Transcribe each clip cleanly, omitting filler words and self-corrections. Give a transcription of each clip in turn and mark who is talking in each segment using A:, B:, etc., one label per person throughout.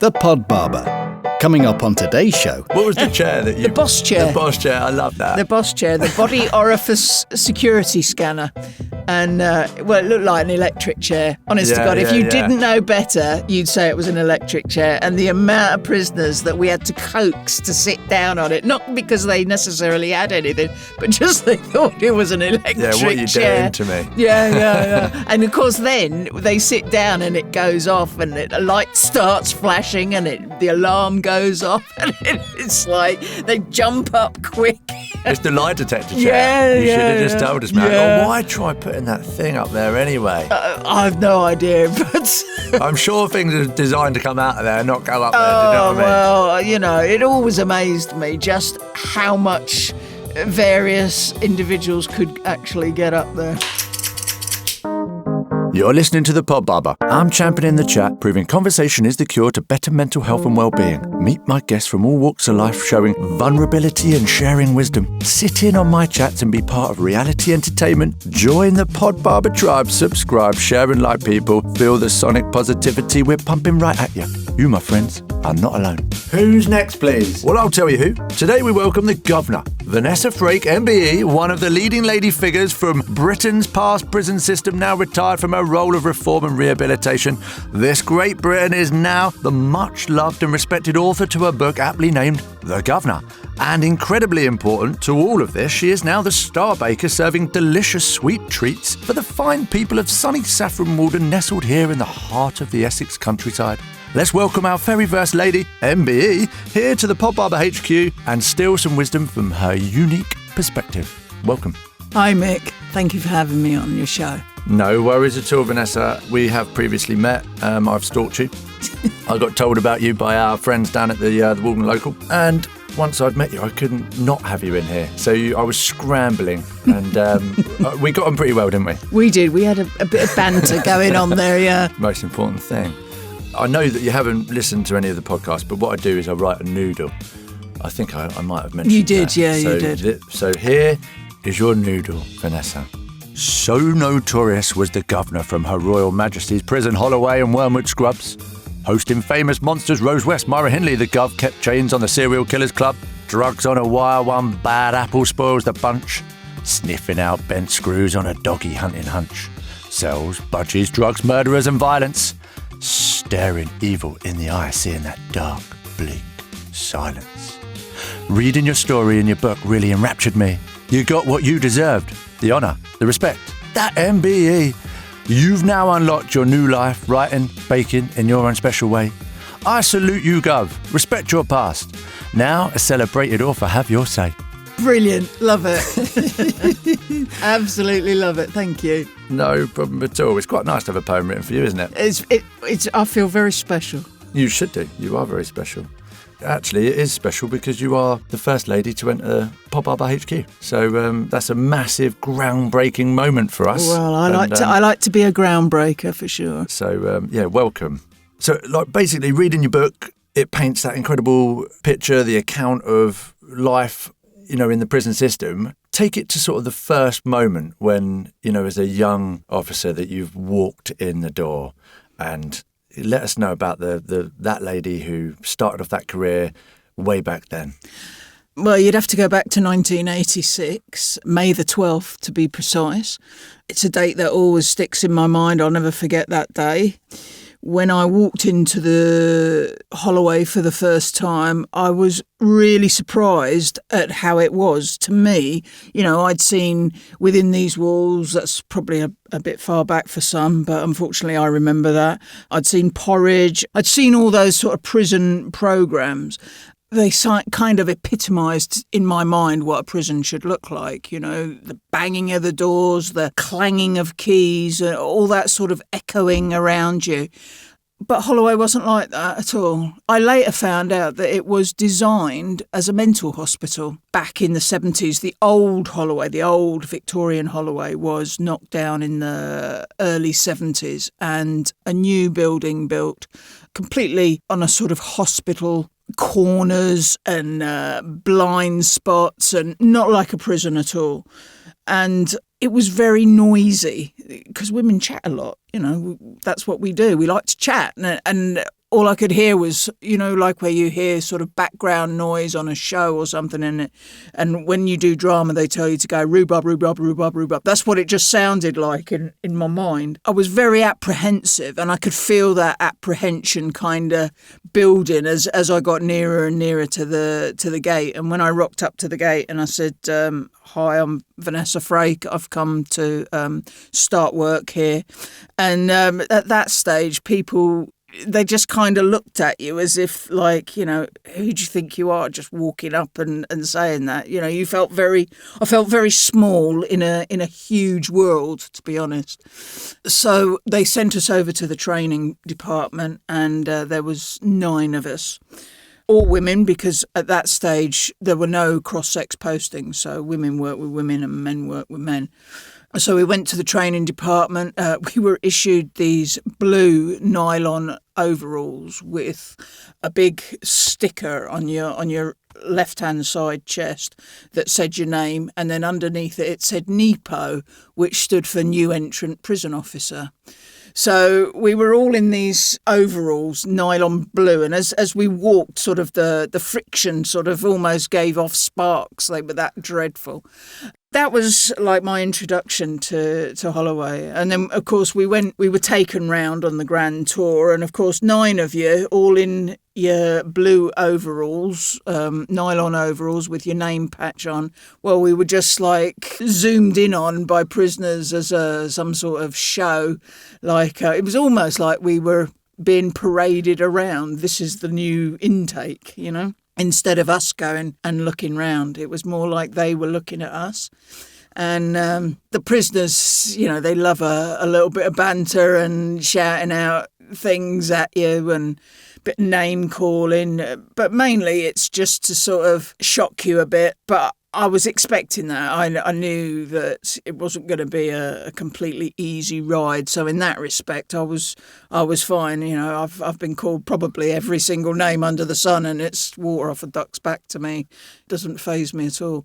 A: the PodBarber. Coming up on today's show.
B: What was the chair that you...
C: The boss chair.
B: The boss chair, I love that.
C: The boss chair, the body orifice security scanner. And, it looked like an electric chair. Honest to God, if you didn't know better, you'd say it was an electric chair. And the amount of prisoners that we had to coax to sit down on it, not because they necessarily had anything, but just they thought it was an electric chair.
B: Yeah, what are you doing to me?
C: Yeah. And, of course, then they sit down and it goes off and a light starts flashing and the alarm goes off and it's like they jump up quick.
B: It's the lie detector chair. You should have just told us, man.
C: Yeah.
B: Oh, why try putting that thing up there anyway?
C: I have no idea, but...
B: I'm sure things are designed to come out of there, not go up there. Do you know what I mean?
C: Well, it always amazed me just how much various individuals could actually get up there.
B: You're listening to the PodBarber. I'm championing the chat, proving conversation is the cure to better mental health and well-being. Meet my guests from all walks of life, showing vulnerability and sharing wisdom. Sit in on my chats and be part of reality entertainment. Join the PodBarber tribe. Subscribe, share and like people. Feel the sonic positivity we're pumping right at you. You, my friends, are not alone. Who's next, please? Well, I'll tell you who. Today we welcome the Governor, Vanessa Frake, MBE, one of the leading lady figures from Britain's past prison system, now retired from her role of reform and rehabilitation. This Great Britain is now the much-loved and respected author to a book aptly named The Governor. And incredibly important to all of this, she is now the star baker serving delicious sweet treats for the fine people of sunny Saffron Walden, nestled here in the heart of the Essex countryside. Let's welcome our very versed lady, MBE, here to the PodBarber HQ and steal some wisdom from her unique perspective. Welcome.
C: Hi, Mick. Thank you for having me on your show.
B: No worries at all, Vanessa. We have previously met. I've stalked you. I got told about you by our friends down at the Walden Local. And once I'd met you, I couldn't not have you in here. So I was scrambling. And we got on pretty well, didn't we?
C: We did. We had a bit of banter going on there, yeah.
B: Most important thing. I know that you haven't listened to any of the podcasts, but what I do is I write a noodle. I think I might have mentioned
C: You did,
B: that.
C: you did.
B: So here is your noodle, Vanessa. So notorious was the Governor from Her Royal Majesty's Prison Holloway and Wormwood Scrubs. Hosting famous monsters Rose West, Myra Hindley, the Gov kept chains on the Serial Killers Club. Drugs on a wire, one bad apple spoils the bunch. Sniffing out bent screws on a doggy hunting hunch. Cells, budgies, drugs, murderers and violence. Staring evil in the eye, seeing that dark, bleak silence. Reading your story in your book really enraptured me. You got what you deserved. The honour, the respect, that MBE. You've now unlocked your new life, writing, baking in your own special way. I salute you, Gov. Respect your past. Now, a celebrated author, have your say.
C: Brilliant. Love it. Absolutely love it. Thank you.
B: No problem at all. It's quite nice to have a poem written for you, isn't it?
C: It's. I feel very special.
B: You should do. You are very special. Actually, it is special because you are the first lady to enter PodBarber HQ. So that's a massive, groundbreaking moment for us.
C: Well, I like to be a groundbreaker for sure.
B: So welcome. So, basically, reading your book, it paints that incredible picture, the account of life, in the prison system. Take it to sort of the first moment when, as a young officer, that you've walked in the door, and let us know about that lady who started off that career way back then.
C: Well, you'd have to go back to 1986, May the 12th to be precise. It's a date that always sticks in my mind. I'll never forget that day. When I walked into the Holloway for the first time, I was really surprised at how it was. To me, I'd seen within these walls, that's probably a bit far back for some, but unfortunately I remember that. I'd seen Porridge. I'd seen all those sort of prison programmes. They kind of epitomised in my mind what a prison should look like, the banging of the doors, the clanging of keys, all that sort of echoing around you. But Holloway wasn't like that at all. I later found out that it was designed as a mental hospital. Back in the 70s, the old Holloway, the old Victorian Holloway, was knocked down in the early 70s and a new building built completely on a sort of hospital corners and blind spots and not like a prison at all. And it was very noisy because women chat a lot. That's what we do. We like to chat. And all I could hear was, like where you hear sort of background noise on a show or something in it. And when you do drama, they tell you to go rhubarb, rhubarb, rhubarb, rhubarb. That's what it just sounded like in my mind. I was very apprehensive, and I could feel that apprehension kind of building as I got nearer and nearer to the gate. And when I rocked up to the gate and I said, "Hi, I'm Vanessa Frake. I've come to start work here." And at that stage, people, they just kind of looked at you as if, like, who do you think you are, just walking up and saying that? I felt very small in a huge world, to be honest. So they sent us over to the training department, and there was 9 of us. All women, because at that stage there were no cross-sex postings, so women worked with women and men worked with men. So we went to the training department. We were issued these blue nylon overalls with a big sticker on your left-hand side chest that said your name, and then underneath it said NEPO, which stood for New Entrant Prison Officer. So we were all in these overalls, nylon blue, and as we walked, sort of the friction sort of almost gave off sparks. They were that dreadful. That was like my introduction to Holloway. And then, of course, we were taken round on the grand tour, and of course 9 of you, all in your blue overalls, nylon overalls with your name patch on. Well, we were just like zoomed in on by prisoners as some sort of show. Like it was almost like we were being paraded around. This is the new intake, Instead of us going and looking round, it was more like they were looking at us. And the prisoners, they love a little bit of banter and shouting out things at you and a bit of name calling. But mainly it's just to sort of shock you a bit. But I was expecting that. I knew that it wasn't going to be a completely easy ride. So in that respect, I was fine. I've been called probably every single name under the sun, and it's water off a duck's back to me. It doesn't faze me at all.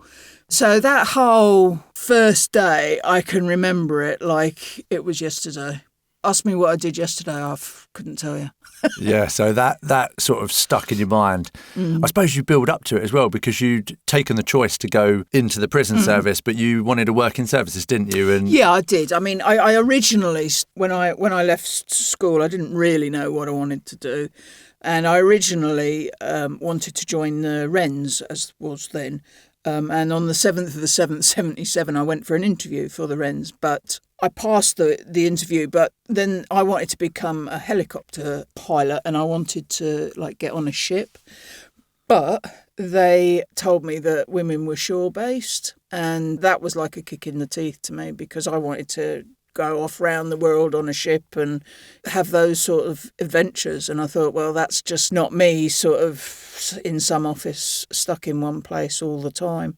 C: So that whole first day, I can remember it like it was yesterday. Ask me what I did yesterday, I couldn't tell you.
B: Yeah, so that sort of stuck in your mind. I suppose you build up to it as well, because you'd taken the choice to go into the prison service, but you wanted to work in services, didn't you? And
C: yeah, I did. I mean, I originally, when I left school, I didn't really know what I wanted to do. And I originally wanted to join the Wrens, as was then. And on the 7th of the 7th, 77, I went for an interview for the Wrens, but I passed the interview, but then I wanted to become a helicopter pilot, and I wanted to get on a ship. But they told me that women were shore-based, and that was like a kick in the teeth to me, because I wanted to go off round the world on a ship and have those sort of adventures. And I thought, well, that's just not me, sort of in some office, stuck in one place all the time.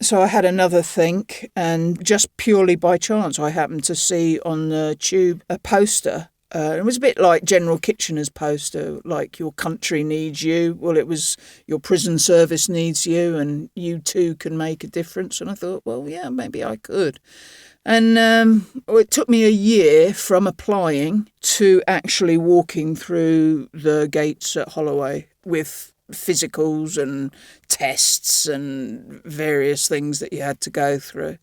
C: So I had another think, and just purely by chance, I happened to see on the tube a poster. It was a bit like General Kitchener's poster, like your country needs you. Well, it was your prison service needs you, and you too can make a difference. And I thought, well, yeah, maybe I could. And it took me a year from applying to actually walking through the gates at Holloway with physicals and tests and various things that you had to go through.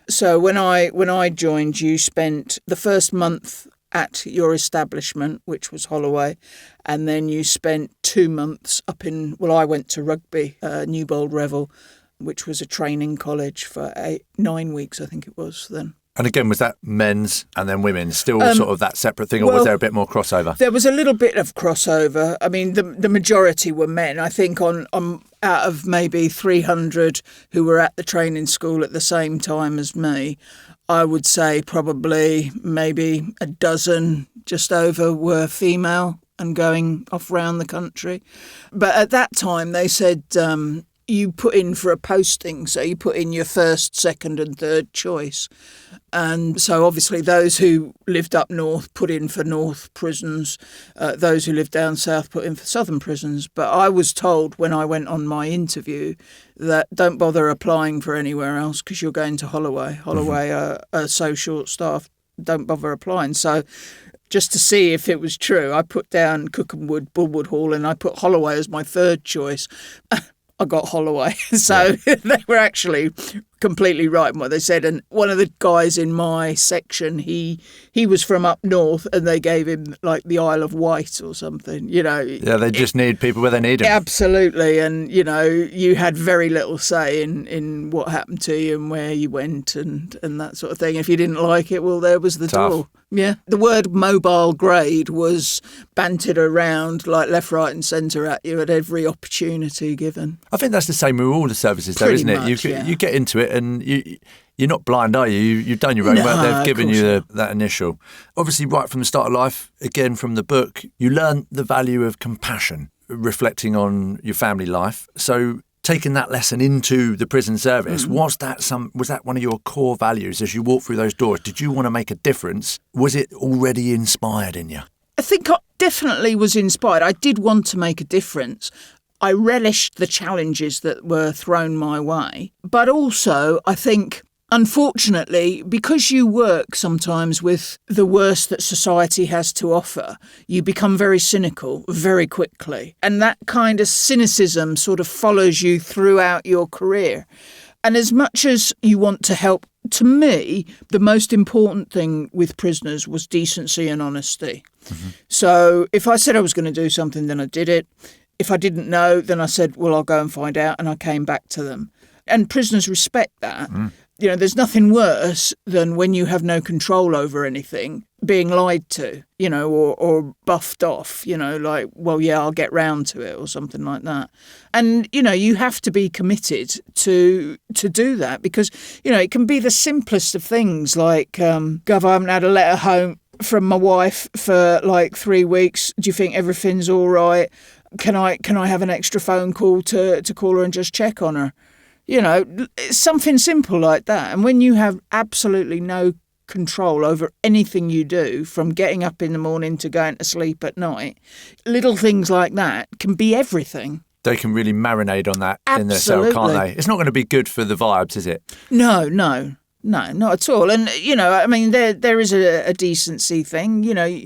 C: So when I joined, you spent the first month at your establishment, which was Holloway, and then you spent 2 months up in, I went to Rugby, Newbold Revel, which was a training college for 9 weeks, I think it was then.
B: And again, was that men's and then women's, still sort of that separate thing, or was there a bit more crossover?
C: There was a little bit of crossover. I mean, the majority were men. I think on out of maybe 300 who were at the training school at the same time as me, I would say probably maybe a dozen, just over, were female and going off round the country. But at that time, they said you put in for a posting, so you put in your first, second and third choice. And so obviously those who lived up north put in for north prisons, those who lived down south put in for southern prisons. But I was told when I went on my interview that don't bother applying for anywhere else because you're going to Holloway. Holloway are so short-staffed, don't bother applying. So just to see if it was true. I put down Cookham Bulwood Hall, and I put Holloway as my third choice. I got Holloway. So they were actually completely right in what they said. And one of the guys in my section, he was from up north, and they gave him like the Isle of Wight or something, you know.
B: Yeah, they just need people where they need them.
C: Absolutely. And, you know, you had very little say in what happened to you and where you went and that sort of thing. If you didn't like it, well, there was the door. Yeah. The word mobile grade was bantered around like left, right and centre at you at every opportunity given.
B: I think that's the same with all the services, though, isn't it? You get into it and you're not blind, are you? You've done your own work. They've given you that initial. Obviously, right from the start of life, again, from the book, you learn the value of compassion, reflecting on your family life. So taking that lesson into the prison service, was that one of your core values as you walk through those doors? Did you want to make a difference? Was it already inspired in you?
C: I think I definitely was inspired. I did want to make a difference. I relished the challenges that were thrown my way. But also, I think, unfortunately, because you work sometimes with the worst that society has to offer, you become very cynical very quickly. And that kind of cynicism sort of follows you throughout your career. And as much as you want to help, to me, the most important thing with prisoners was decency and honesty. Mm-hmm. So if I said I was going to do something, then I did it. If I didn't know, then I said, well, I'll go and find out, and I came back to them. And prisoners respect that. You know, there's nothing worse than when you have no control over anything, being lied to, you know, or buffed off, you know, like, well, yeah, I'll get round to it or something like that. And, you know, you have to be committed to do that because, you know, it can be the simplest of things like, Gov, I haven't had a letter home from my wife for like 3 weeks. Do you think everything's all right? Can I have an extra phone call to call her and just check on her? You know, it's something simple like that. And when you have absolutely no control over anything you do, from getting up in the morning to going to sleep at night, little things like that can be everything.
B: They can really marinate on that in their cell, can't they? It's not going to be good for the vibes, is it?
C: No, not at all. And, you know, I mean, there is a decency thing. You know,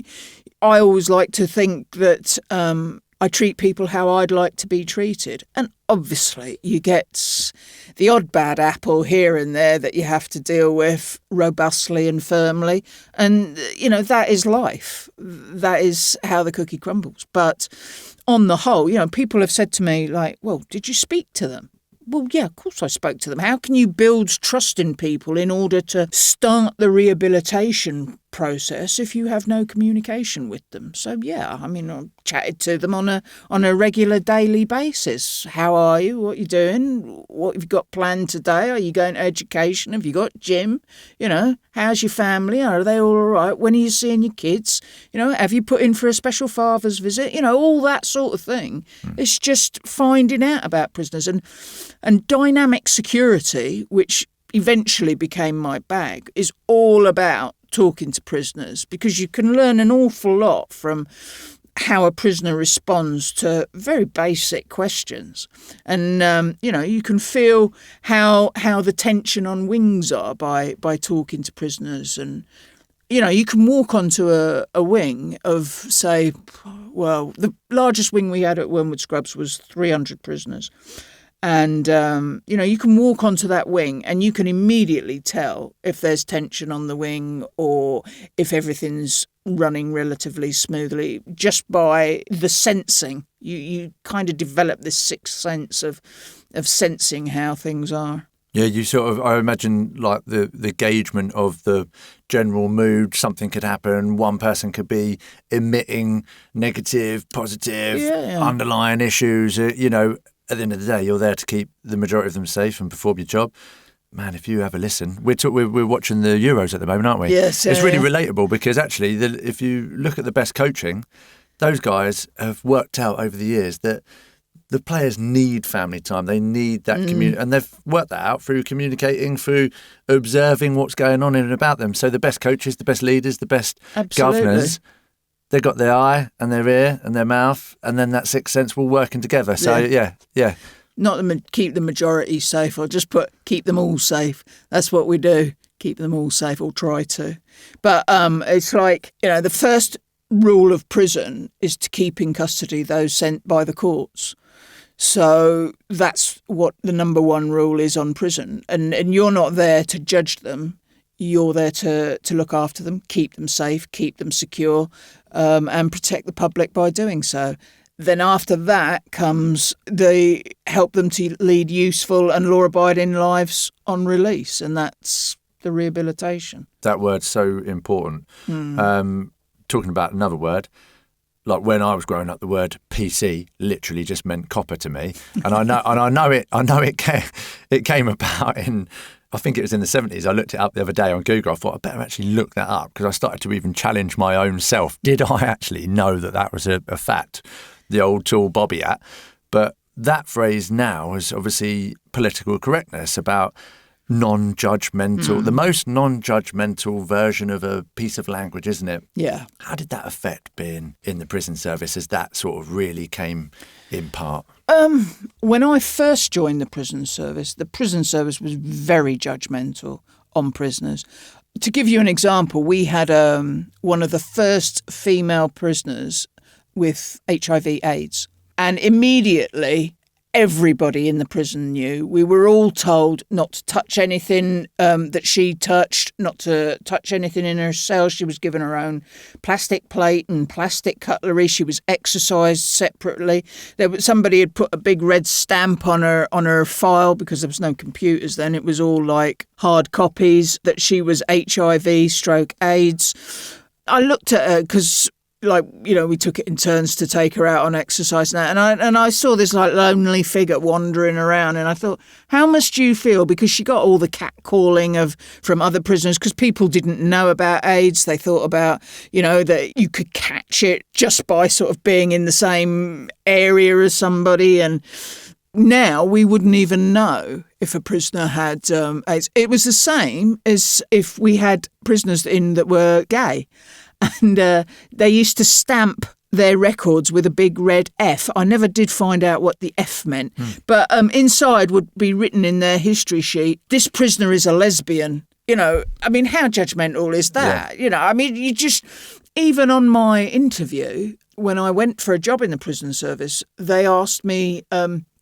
C: I always like to think that I treat people how I'd like to be treated. And obviously you get the odd bad apple here and there that you have to deal with robustly and firmly. And, you know, that is life. That is how the cookie crumbles. But on the whole, you know, people have said to me like, well, did you speak to them? Well, yeah, of course I spoke to them. How can you build trust in people in order to start the rehabilitation process if you have no communication with them? So, yeah, I mean, I chatted to them on a regular daily basis. How are you? What are you doing? What have you got planned today? Are you going to education? Have you got gym? You know, how's your family? Are they all right? When are you seeing your kids? You know, have you put in for a special father's visit? You know, all that sort of thing. It's just finding out about prisoners. And dynamic security, which eventually became my bag, is all about talking to prisoners, because you can learn an awful lot from how a prisoner responds to very basic questions. And, you know, you can feel how the tension on wings are by talking to prisoners. And, you know, you can walk onto a wing of, say, well, the largest wing we had at Wormwood Scrubs was 300 prisoners. And, you know, you can walk onto that wing and you can immediately tell if there's tension on the wing or if everything's running relatively smoothly just by the sensing. You kind of develop this sixth sense of sensing how things are.
B: Yeah, you sort of, I imagine, like the engagement of the general mood. Something could happen. One person could be emitting negative, positive, underlying issues, you know. At the end of the day, you're there to keep the majority of them safe and perform your job. Man, if you have a listen, we're watching the Euros at the moment, aren't we?
C: Yes.
B: It's really relatable because actually, if you look at the best coaching, those guys have worked out over the years that the players need family time. They need that community, and they've worked that out through communicating, through observing what's going on in and about them. So the best coaches, the best leaders, the best governors, they've got their eye and their ear and their mouth, and then that sixth sense all working together. So, yeah.
C: Not keep the majority safe, or just keep them all safe. That's what we do. keep them all safe, or try to. But it's like, the first rule of prison is to keep in custody those sent by the courts. So that's what the number one rule is on prison. And you're not there to judge them. You're there to look after them, keep them safe, keep them secure, and protect the public by doing so. Then after that comes the help them to lead useful and law-abiding lives on release, and that's the rehabilitation.
B: That word's so important. Talking about another word, like when I was growing up, the word PC literally just meant copper to me, and I know it came about in, I think it was in the 70s. I looked it up the other day on Google. I thought I better actually look that up, because I started to even challenge my own self. Did I actually know that was a fact? The old tool Bobby at. But that phrase now is obviously political correctness, about non-judgmental, the most non-judgmental version of a piece of language, isn't it?
C: Yeah.
B: How did that affect being in the prison service as that sort of really came in part?
C: When I first joined the prison service was very judgmental on prisoners. To give you an example, we had one of the first female prisoners with HIV/AIDS, and immediately everybody in the prison knew. We were all told not to touch anything that she touched, not to touch anything in her cell. She was given her own plastic plate and plastic cutlery. She was exercised separately. Somebody had put a big red stamp on her file, because there was no computers then. It was all like hard copies, that she was HIV/AIDS. I looked at her because, we took it in turns to take her out on exercise and I saw this lonely figure wandering around, and I thought, how must you feel? Because she got all the catcalling from other prisoners, because people didn't know about AIDS. They thought about, that you could catch it just by sort of being in the same area as somebody, and now we wouldn't even know if a prisoner had AIDS. It was the same as if we had prisoners that were gay. And they used to stamp their records with a big red F. I never did find out what the F meant. But inside would be written in their history sheet, this prisoner is a lesbian. How judgmental is that? Yeah. You just, even on my interview, when I went for a job in the prison service, they asked me,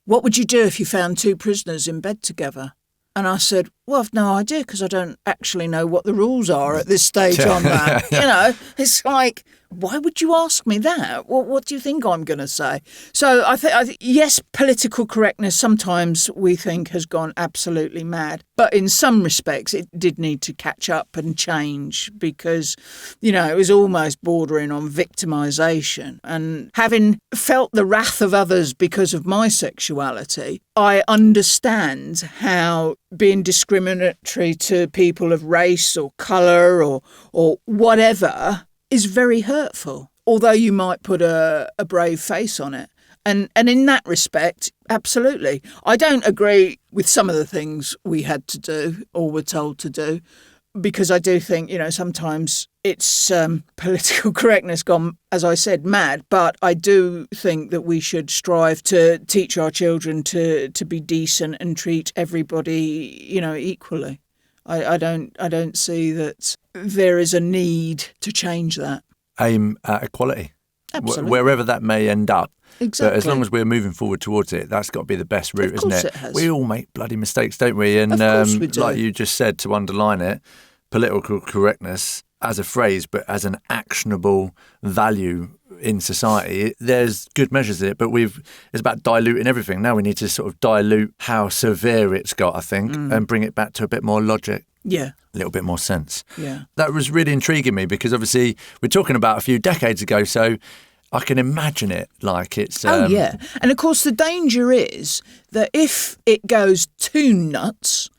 C: what would you do if you found two prisoners in bed together? And I said, well, I've no idea, because I don't actually know what the rules are at this stage on that. It's like, why would you ask me that? What do you think I'm going to say? So I think, yes, political correctness sometimes we think has gone absolutely mad. But in some respects, it did need to catch up and change, because, it was almost bordering on victimisation. And having felt the wrath of others because of my sexuality, I understand how being discriminatory to people of race or colour or whatever is very hurtful, although you might put a brave face on it. And in that respect, absolutely. I don't agree with some of the things we had to do or were told to do, because I do think, sometimes it's political correctness gone, as I said, mad. But I do think that we should strive to teach our children to be decent and treat everybody, equally. I don't see that there is a need to change that.
B: Aim at equality.
C: Absolutely.
B: Wherever that may end up.
C: Exactly.
B: But as long as we're moving forward towards it, that's got to be the best route, isn't it?
C: Of course it has.
B: We all make bloody mistakes, don't we? And
C: of course we do.
B: Like you just said, to underline it, political correctness as a phrase, but as an actionable value in society, there's good measures of it, but it's about diluting everything. Now we need to sort of dilute how severe it's got, I think, and bring it back to a bit more logic.
C: Yeah.
B: A little bit more sense.
C: Yeah.
B: That was really intriguing me, because obviously we're talking about a few decades ago, so I can imagine it like it's...
C: Oh, yeah. And of course the danger is that if it goes too nuts,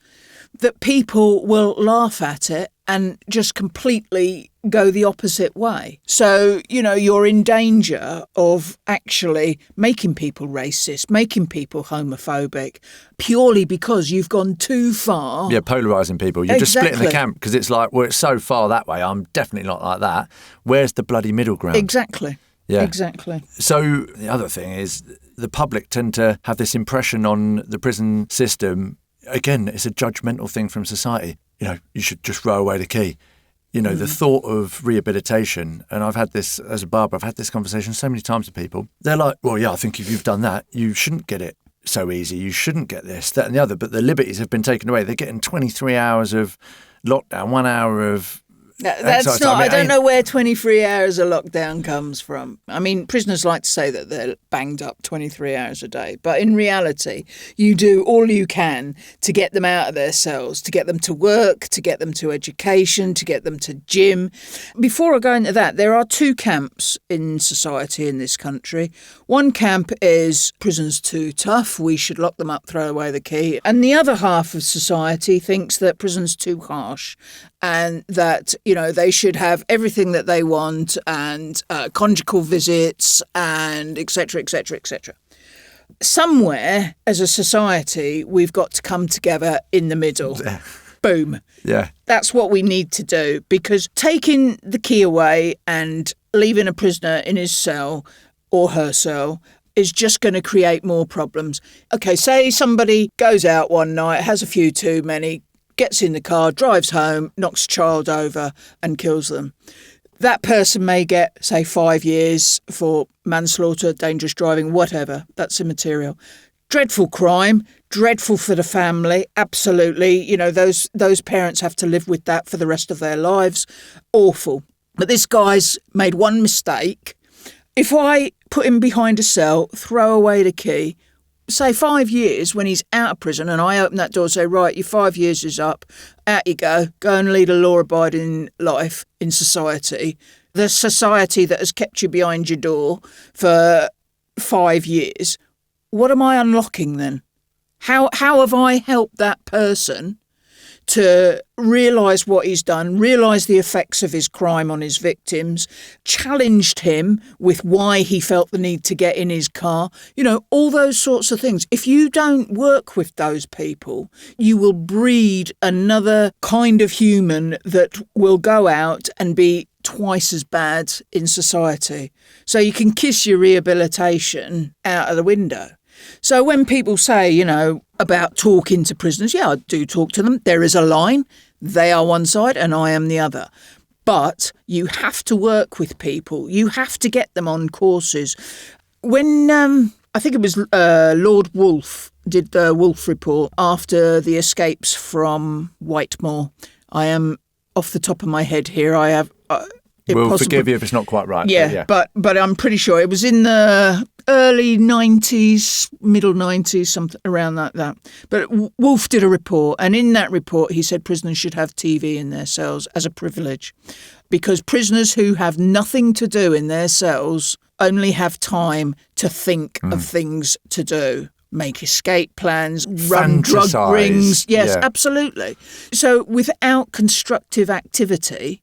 C: that people will laugh at it and just completely go the opposite way. So, you're in danger of actually making people racist, making people homophobic, purely because you've gone too far.
B: Yeah, polarising people. You're just splitting the camp, because it's like, well, it's so far that way, I'm definitely not like that. Where's the bloody middle ground?
C: Exactly.
B: Yeah.
C: Exactly.
B: So the other thing is, the public tend to have this impression on the prison system. Again, it's a judgmental thing from society. you should just throw away the key. The thought of rehabilitation, and I've had this as a barber, I've had this conversation so many times with people. They're like, well, yeah, I think if you've done that, you shouldn't get it so easy. You shouldn't get this, that and the other. But the liberties have been taken away. They're getting 23 hours of lockdown, 1 hour of
C: That's not. I don't know where 23 hours of lockdown comes from. I mean, prisoners like to say that they're banged up 23 hours a day, but in reality, you do all you can to get them out of their cells, to get them to work, to get them to education, to get them to gym. Before I go into that, there are two camps in society in this country. One camp is prison's too tough, we should lock them up, throw away the key. And the other half of society thinks that prison's too harsh and that, they should have everything that they want and conjugal visits and et cetera, et cetera, et cetera. Somewhere, as a society, we've got to come together in the middle. Boom.
B: Yeah.
C: That's what we need to do, because taking the key away and leaving a prisoner in his cell or her cell is just going to create more problems. Okay, say somebody goes out one night, has a few too many, gets in the car, drives home, knocks a child over and kills them. That person may get, say, 5 years for manslaughter, dangerous driving, whatever. That's immaterial. Dreadful crime, dreadful for the family, absolutely. Those parents have to live with that for the rest of their lives. Awful. But this guy's made one mistake. If I put him behind a cell, throw away the key, say 5 years when he's out of prison, and I open that door and say, right, your 5 years is up, out you go and lead a law-abiding life in society. The society that has kept you behind your door for 5 years, what am I unlocking then? How have I helped that person to realise what he's done, realise the effects of his crime on his victims, challenged him with why he felt the need to get in his car, all those sorts of things. If you don't work with those people, you will breed another kind of human that will go out and be twice as bad in society. So you can kiss your rehabilitation out of the window. So when people say, about talking to prisoners, yeah, I do talk to them. There is a line. They are one side and I am the other. But you have to work with people. You have to get them on courses. When I think it was Lord Wolfe did the Wolfe Report after the escapes from Whitemore. I am off the top of my head here. I have...
B: We'll forgive you if it's not quite right.
C: Yeah, but I'm pretty sure it was in the early 90s, middle 90s, something around that. But Wolfe did a report, and in that report he said prisoners should have TV in their cells as a privilege, because prisoners who have nothing to do in their cells only have time to think of things to do. Make escape plans, run drug rings. Yes, absolutely. So without constructive activity,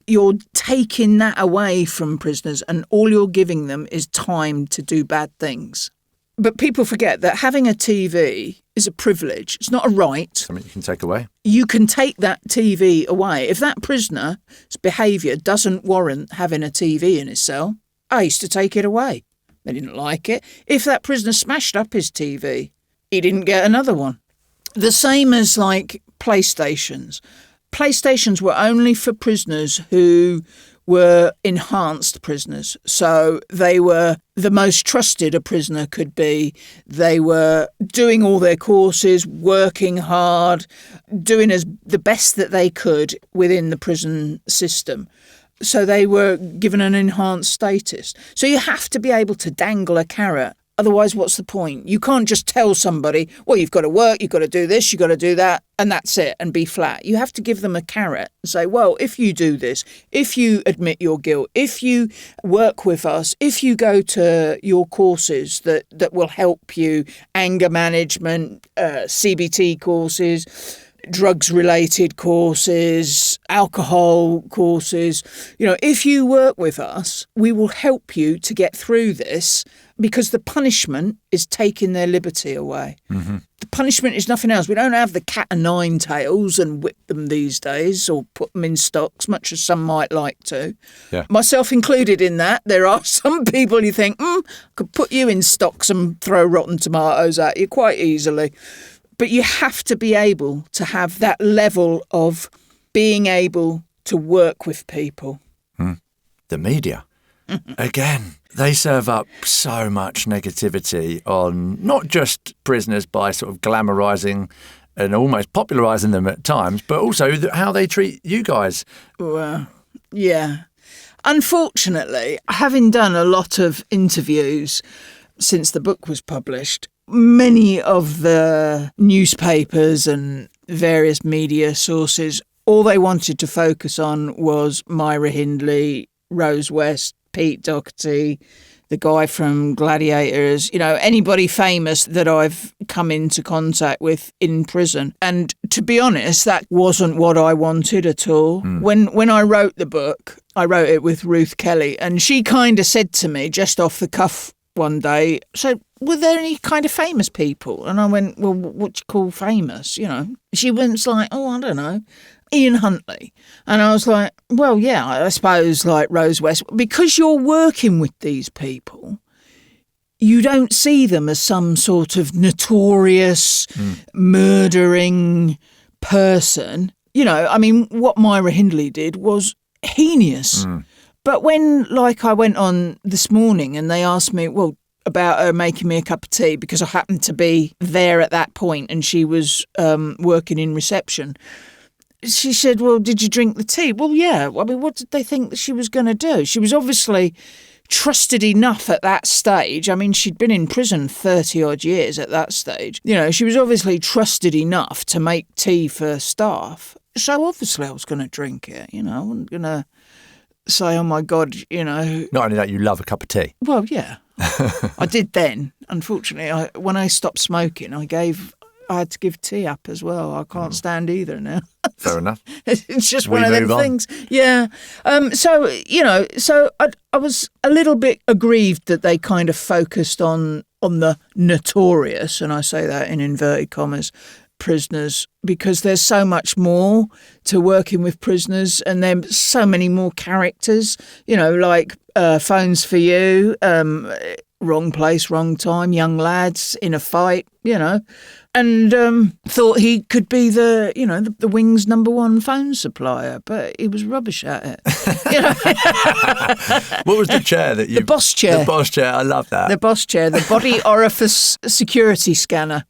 C: you're taking that away from prisoners and all you're giving them is time to do bad things. But people forget that having a TV is a privilege. It's not a right.
B: Something you can take away.
C: You can take that TV away. If that prisoner's behaviour doesn't warrant having a TV in his cell, I used to take it away. They didn't like it. If that prisoner smashed up his TV, he didn't get another one. The same as like PlayStations. PlayStations were only for prisoners who were enhanced prisoners. So they were the most trusted a prisoner could be. They were doing all their courses, working hard, doing the best that they could within the prison system. So they were given an enhanced status. So you have to be able to dangle a carrot. Otherwise, what's the point? You can't just tell somebody, well, you've got to work, you've got to do this, you've got to do that, and that's it, and be flat. You have to give them a carrot and say, well, if you do this, if you admit your guilt, if you work with us, if you go to your courses that will help you, anger management, CBT courses, drugs-related courses, alcohol courses, if you work with us, we will help you to get through this, because the punishment is taking their liberty away. Mm-hmm. The punishment is nothing else. We don't have the cat o' nine tails and whip them these days or put them in stocks, much as some might like to. Yeah. Myself included in that. There are some people you think, I could put you in stocks and throw rotten tomatoes at you quite easily. But you have to be able to have that level of being able to work with people.
B: The media, again, they serve up so much negativity on not just prisoners by sort of glamorising and almost popularising them at times, but also how they treat you guys.
C: Well, yeah. Unfortunately, having done a lot of interviews since the book was published, many of the newspapers and various media sources, all they wanted to focus on was Myra Hindley, Rose West, Pete Doherty, the guy from Gladiators, anybody famous that I've come into contact with in prison. And to be honest, that wasn't what I wanted at all. When I wrote the book, I wrote it with Ruth Kelly, and she kind of said to me just off the cuff one day, so were there any kind of famous people? And I went, well, what do you call famous? She went like, oh, I don't know, Ian Huntley. And I was like, well, yeah, I suppose like Rose West. Because you're working with these people, you don't see them as some sort of notorious, murdering person. What Myra Hindley did was heinous. But when, I went on this morning and they asked me, well, about her making me a cup of tea because I happened to be there at that point and she was working in reception. She said, well, did you drink the tea? Well, yeah. What did they think that she was going to do? She was obviously trusted enough at that stage. She'd been in prison 30-odd years at that stage. She was obviously trusted enough to make tea for staff. So obviously I was going to drink it, I wasn't going to say, oh, my God,
B: Not only that, you love a cup of tea.
C: Well, yeah. I did then. Unfortunately, when I stopped smoking, I had to give tea up as well. I can't stand either now.
B: Fair enough.
C: It's just one of them things. Yeah. So I was a little bit aggrieved that they kind of focused on the notorious, and I say that in inverted commas, prisoners, because there's so much more to working with prisoners and there's so many more characters, like Phones for You, wrong place, wrong time, young lads in a fight, and thought he could be the Wing's #1 phone supplier, but he was rubbish at it.
B: What was the chair that you...
C: The boss chair.
B: The boss chair, I love that.
C: The boss chair, the body orifice security scanner.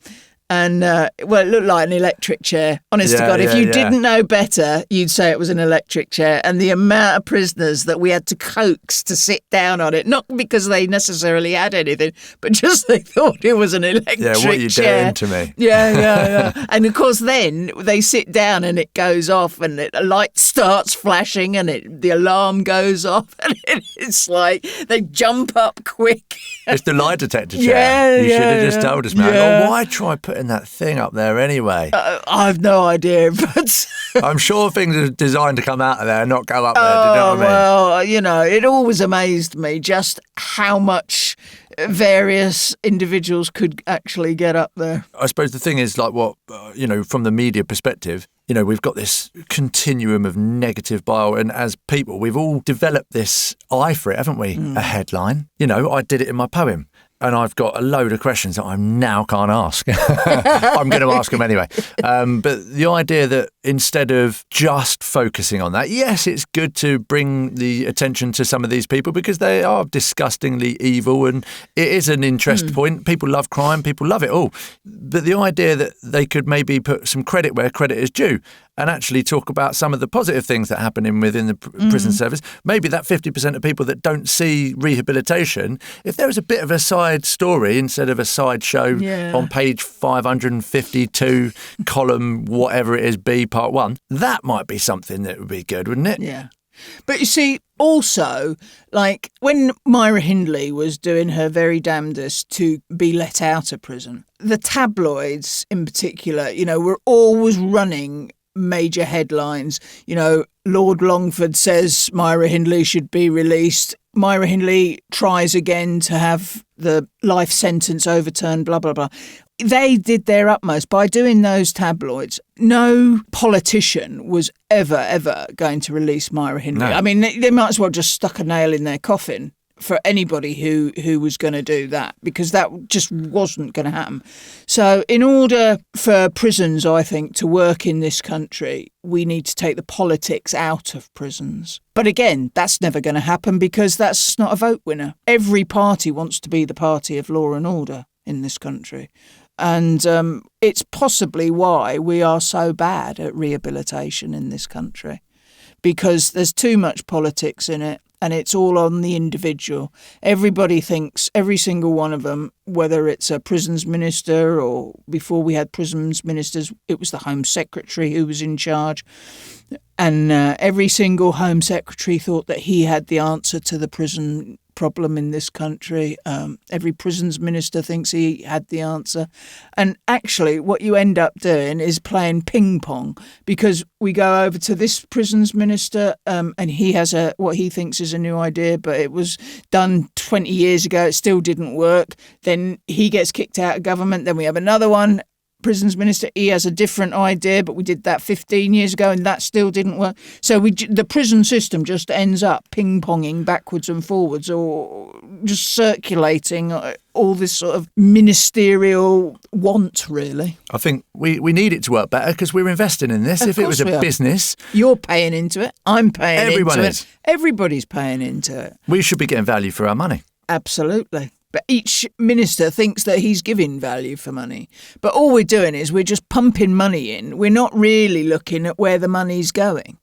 C: And, it looked like an electric chair. Honest to God, if you didn't know better, you'd say it was an electric chair. And the amount of prisoners that we had to coax to sit down on it, not because they necessarily had anything, but just they thought it was an electric chair.
B: Yeah, what are you doing to me?
C: Yeah. And, of course, then they sit down and it goes off and a light starts flashing and the alarm goes off. And it's like they jump up quick.
B: It's the lie detector chair. You should have just told us, man.
C: Yeah.
B: Oh, why try putting that thing up there anyway?
C: I have no idea, but...
B: I'm sure things are designed to come out of there and not go up there. Do you know what I mean?
C: Well, it always amazed me just how much various individuals could actually get up there.
B: I suppose the thing is, from the media perspective, we've got this continuum of negative bile, and as people, we've all developed this eye for it, haven't we? A headline. I did it in my poem. And I've got a load of questions that I now can't ask. I'm going to ask them anyway. But the idea that instead of just focusing on that, yes, it's good to bring the attention to some of these people because they are disgustingly evil and it is an interest point. People love crime. People love it all. But the idea that they could maybe put some credit where credit is due and actually talk about some of the positive things that happen within the prison service, maybe that 50% of people that don't see rehabilitation, if there was a bit of a side story instead of a side show on page 552, column whatever it is, B part 1, that might be something that would be good, wouldn't it?
C: Yeah. But you see, also, when Myra Hindley was doing her very damnedest to be let out of prison, the tabloids in particular, were always running major headlines. Lord Longford says Myra Hindley should be released. Myra Hindley tries again to have the life sentence overturned, blah, blah, blah. They did their utmost by doing those tabloids. No politician was ever going to release Myra Hindley. No. They might as well just stuck a nail in their coffin for anybody who was going to do that, because that just wasn't going to happen. So in order for prisons, I think, to work in this country, we need to take the politics out of prisons. But again, that's never going to happen because that's not a vote winner. Every party wants to be the party of law and order in this country. And it's possibly why we are so bad at rehabilitation in this country, because there's too much politics in it and it's all on the individual. Everybody thinks, every single one of them, whether it's a prisons minister or before we had prisons ministers, it was the Home Secretary who was in charge. And every single Home Secretary thought that he had the answer to the prison problem in this country. Every prisons minister thinks he had the answer. And actually what you end up doing is playing ping pong, because we go over to this prisons minister and he has what he thinks is a new idea, but it was done 20 years ago. It still didn't work. Then he gets kicked out of government. Then we have another one. Prisons minister, he has a different idea, but we did that 15 years ago and that still didn't work. So the prison system just ends up ping-ponging backwards and forwards, or just circulating all this sort of ministerial want, really.
B: I think we need it to work better because we're investing in this. If it was a business...
C: You're paying into it. I'm paying
B: Everyone
C: into
B: is.
C: it. Everybody's paying into it.
B: We should be getting value for our money.
C: Absolutely. But each minister thinks that he's giving value for money. But all we're doing is we're just pumping money in. We're not really looking at where the money's going.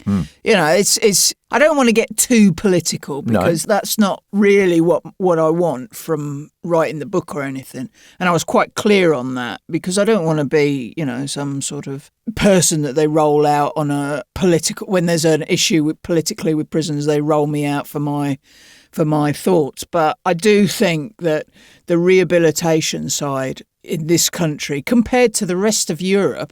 C: You know, it's. I don't want to get too political because that's not really what I want from writing the book or anything. And I was quite clear on that, because I don't want to be, you know, some sort of person that they roll out on a political, when there's an issue politically with prisons, they roll me out for my thoughts. But I do think that the rehabilitation side in this country, compared to the rest of Europe,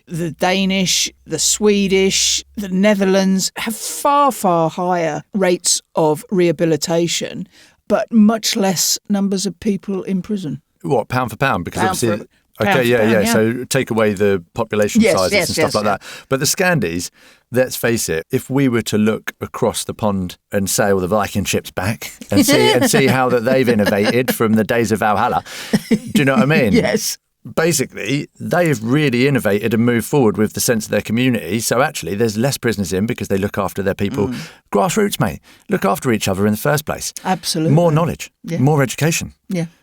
C: the Danish, the Swedish, the Netherlands have far, far higher rates of rehabilitation, but much less numbers of people in prison.
B: What, pound for pound? Because obviously...
C: Okay,
B: yeah. So take away the population sizes and stuff like that. But the Scandies, let's face it, if we were to look across the pond and sail the Viking ships back and see how that they've innovated from the days of Valhalla, do you know what I mean?
C: Yes.
B: Basically, they've really innovated and moved forward with the sense of their community. So actually, there's less prisoners in because they look after their people. Grassroots, mate. Look after each other in the first place.
C: Absolutely.
B: More knowledge, more education,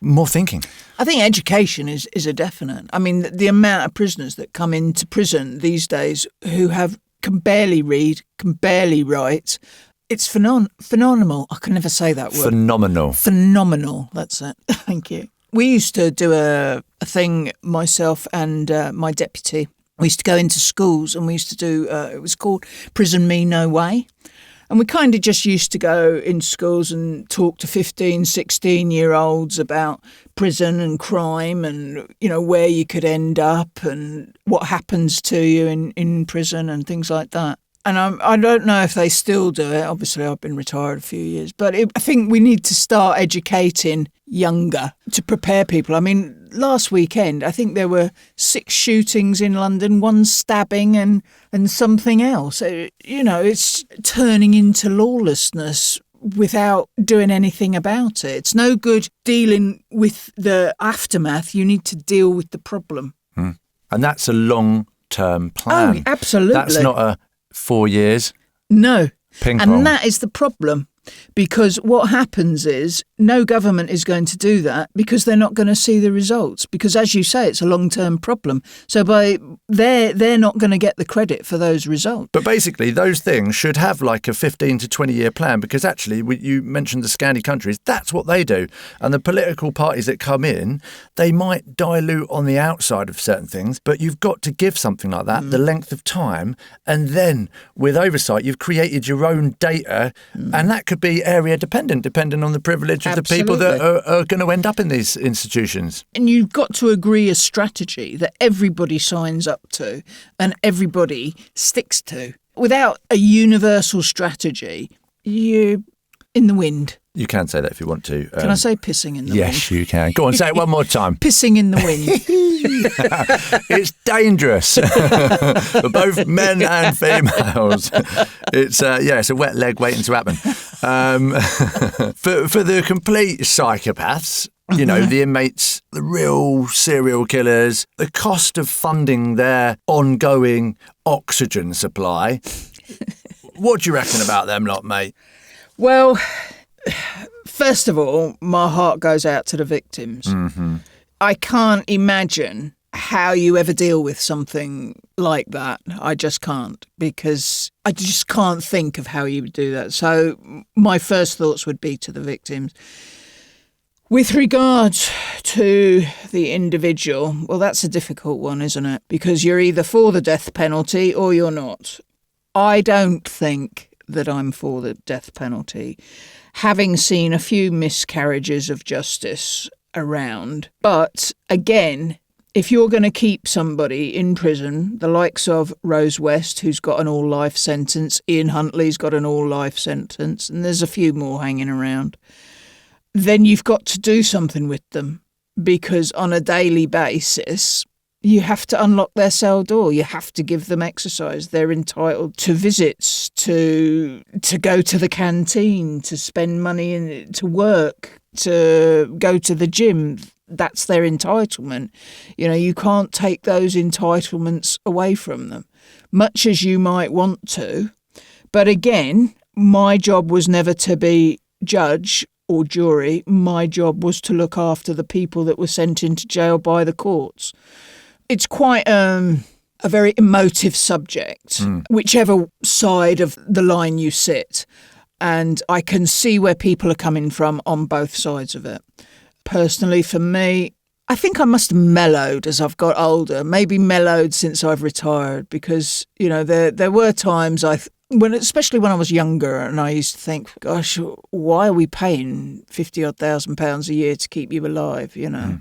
B: more thinking.
C: I think education is a definite. I mean, the amount of prisoners that come into prison these days who can barely read, can barely write. It's phenomenal. I can never say that word. Phenomenal. That's it. Thank you. We used to do a thing, myself and my deputy. We used to go into schools and we used to do, it was called Prison Me No Way. And we kind of just used to go into schools and talk to 15, 16-year-olds about prison and crime and, you know, where you could end up and what happens to you in prison and things like that. And I don't know if they still do it. Obviously, I've been retired a few years. But I think we need to start educating younger to prepare people. I mean, last weekend, I think there were 6 shootings in London, 1 stabbing and something else. You know, it's turning into lawlessness without doing anything about it. It's no good dealing with the aftermath. You need to deal with the problem.
B: And that's a long-term plan.
C: Oh, absolutely.
B: That's not a 4 years.
C: No.
B: Ping pong.
C: And that is the problem. Because what happens is no government is going to do that because they're not going to see the results. Because as you say, it's a long-term problem. So they're not going to get the credit for those results.
B: But basically, those things should have like a 15 to 20-year plan, because actually, you mentioned the Scandi countries, that's what they do. And the political parties that come in, they might dilute on the outside of certain things, but you've got to give something like that the length of time. And then with oversight, you've created your own data, and that could be area dependent, depending on the privilege of the people that are going to end up in these institutions.
C: And you've got to agree a strategy that everybody signs up to and everybody sticks to. Without a universal strategy, you're in the wind.
B: You can say that if you want to.
C: Can I say pissing in the wind?
B: Yes, you can. Go on, say it one more time.
C: Pissing in the wind.
B: It's dangerous for both men and females. It's a wet leg waiting to happen. For the complete psychopaths, you know, the inmates, the real serial killers, the cost of funding their ongoing oxygen supply. What do you reckon about them lot, mate?
C: Well, first of all, my heart goes out to the victims.
B: Mm-hmm.
C: I can't imagine how you ever deal with something like that. I just can't, because I just can't think of how you would do that. So my first thoughts would be to the victims. With regards to the individual, well, that's a difficult one, isn't it? Because you're either for the death penalty or you're not. I don't think that I'm for the death penalty, having seen a few miscarriages of justice around. But again, if you're going to keep somebody in prison, the likes of Rose West, who's got an all-life sentence, Ian Huntley's got an all-life sentence, and there's a few more hanging around, then you've got to do something with them, because on a daily basis, you have to unlock their cell door. You have to give them exercise. They're entitled to visits, to go to the canteen, to spend money, to work, to go to the gym. That's their entitlement. You know, you can't take those entitlements away from them, much as you might want to. But again, my job was never to be judge or jury. My job was to look after the people that were sent into jail by the courts. It's quite a very emotive subject, whichever side of the line you sit. And I can see where people are coming from on both sides of it. Personally, for me, I think I must have mellowed as I've got older, maybe mellowed since I've retired, because, you know, there were times especially when I was younger, and I used to think, gosh, why are we paying £50,000 a year to keep you alive, you know?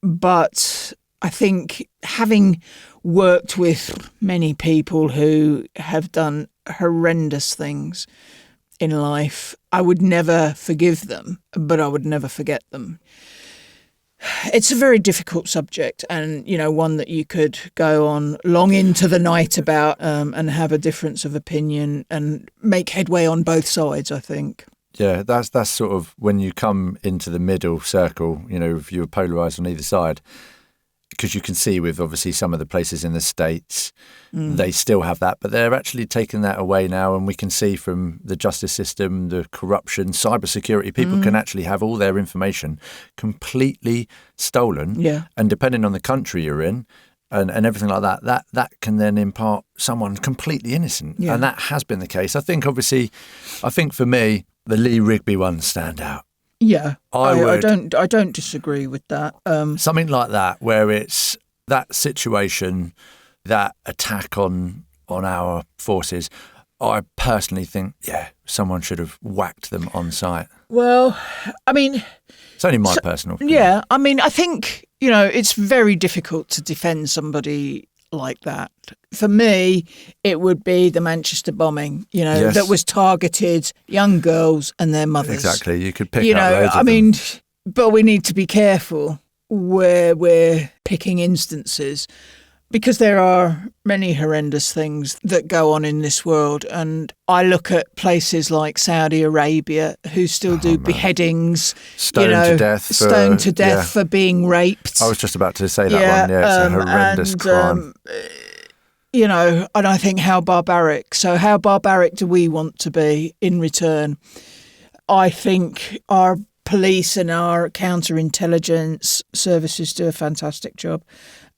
C: But I think, having worked with many people who have done horrendous things in life, I would never forgive them, but I would never forget them. It's a very difficult subject, and, you know, one that you could go on long into the night about, and have a difference of opinion and make headway on both sides, I think.
B: Yeah, that's sort of when you come into the middle circle, you know, if you're polarised on either side, because you can see with obviously some of the places in the States, they still have that, but they're actually taking that away now. And we can see from the justice system, the corruption, cybersecurity, people can actually have all their information completely stolen. Yeah. And depending on the country you're in and everything like that, that can then impart someone completely innocent. Yeah. And that has been the case. I think for me, the Lee Rigby ones stand out.
C: Yeah, I don't disagree with that.
B: Something like that, where it's that situation, that attack on our forces. I personally think, someone should have whacked them on sight.
C: Well, I mean,
B: it's only my personal opinion.
C: Yeah, I mean, I think, you know, it's very difficult to defend somebody like that. For me, it would be the Manchester bombing, you know, that was targeted young girls and their mothers.
B: Exactly. You could pick up loads of
C: them. But we need to be careful where we're picking instances, because there are many horrendous things that go on in this world. And I look at places like Saudi Arabia, who still do beheadings,
B: stoned to death
C: for being raped.
B: I was just about to say that one. Yeah, it's a horrendous crime.
C: You know, and I think, how barbaric. So how barbaric do we want to be in return? I think our police and our counterintelligence services do a fantastic job.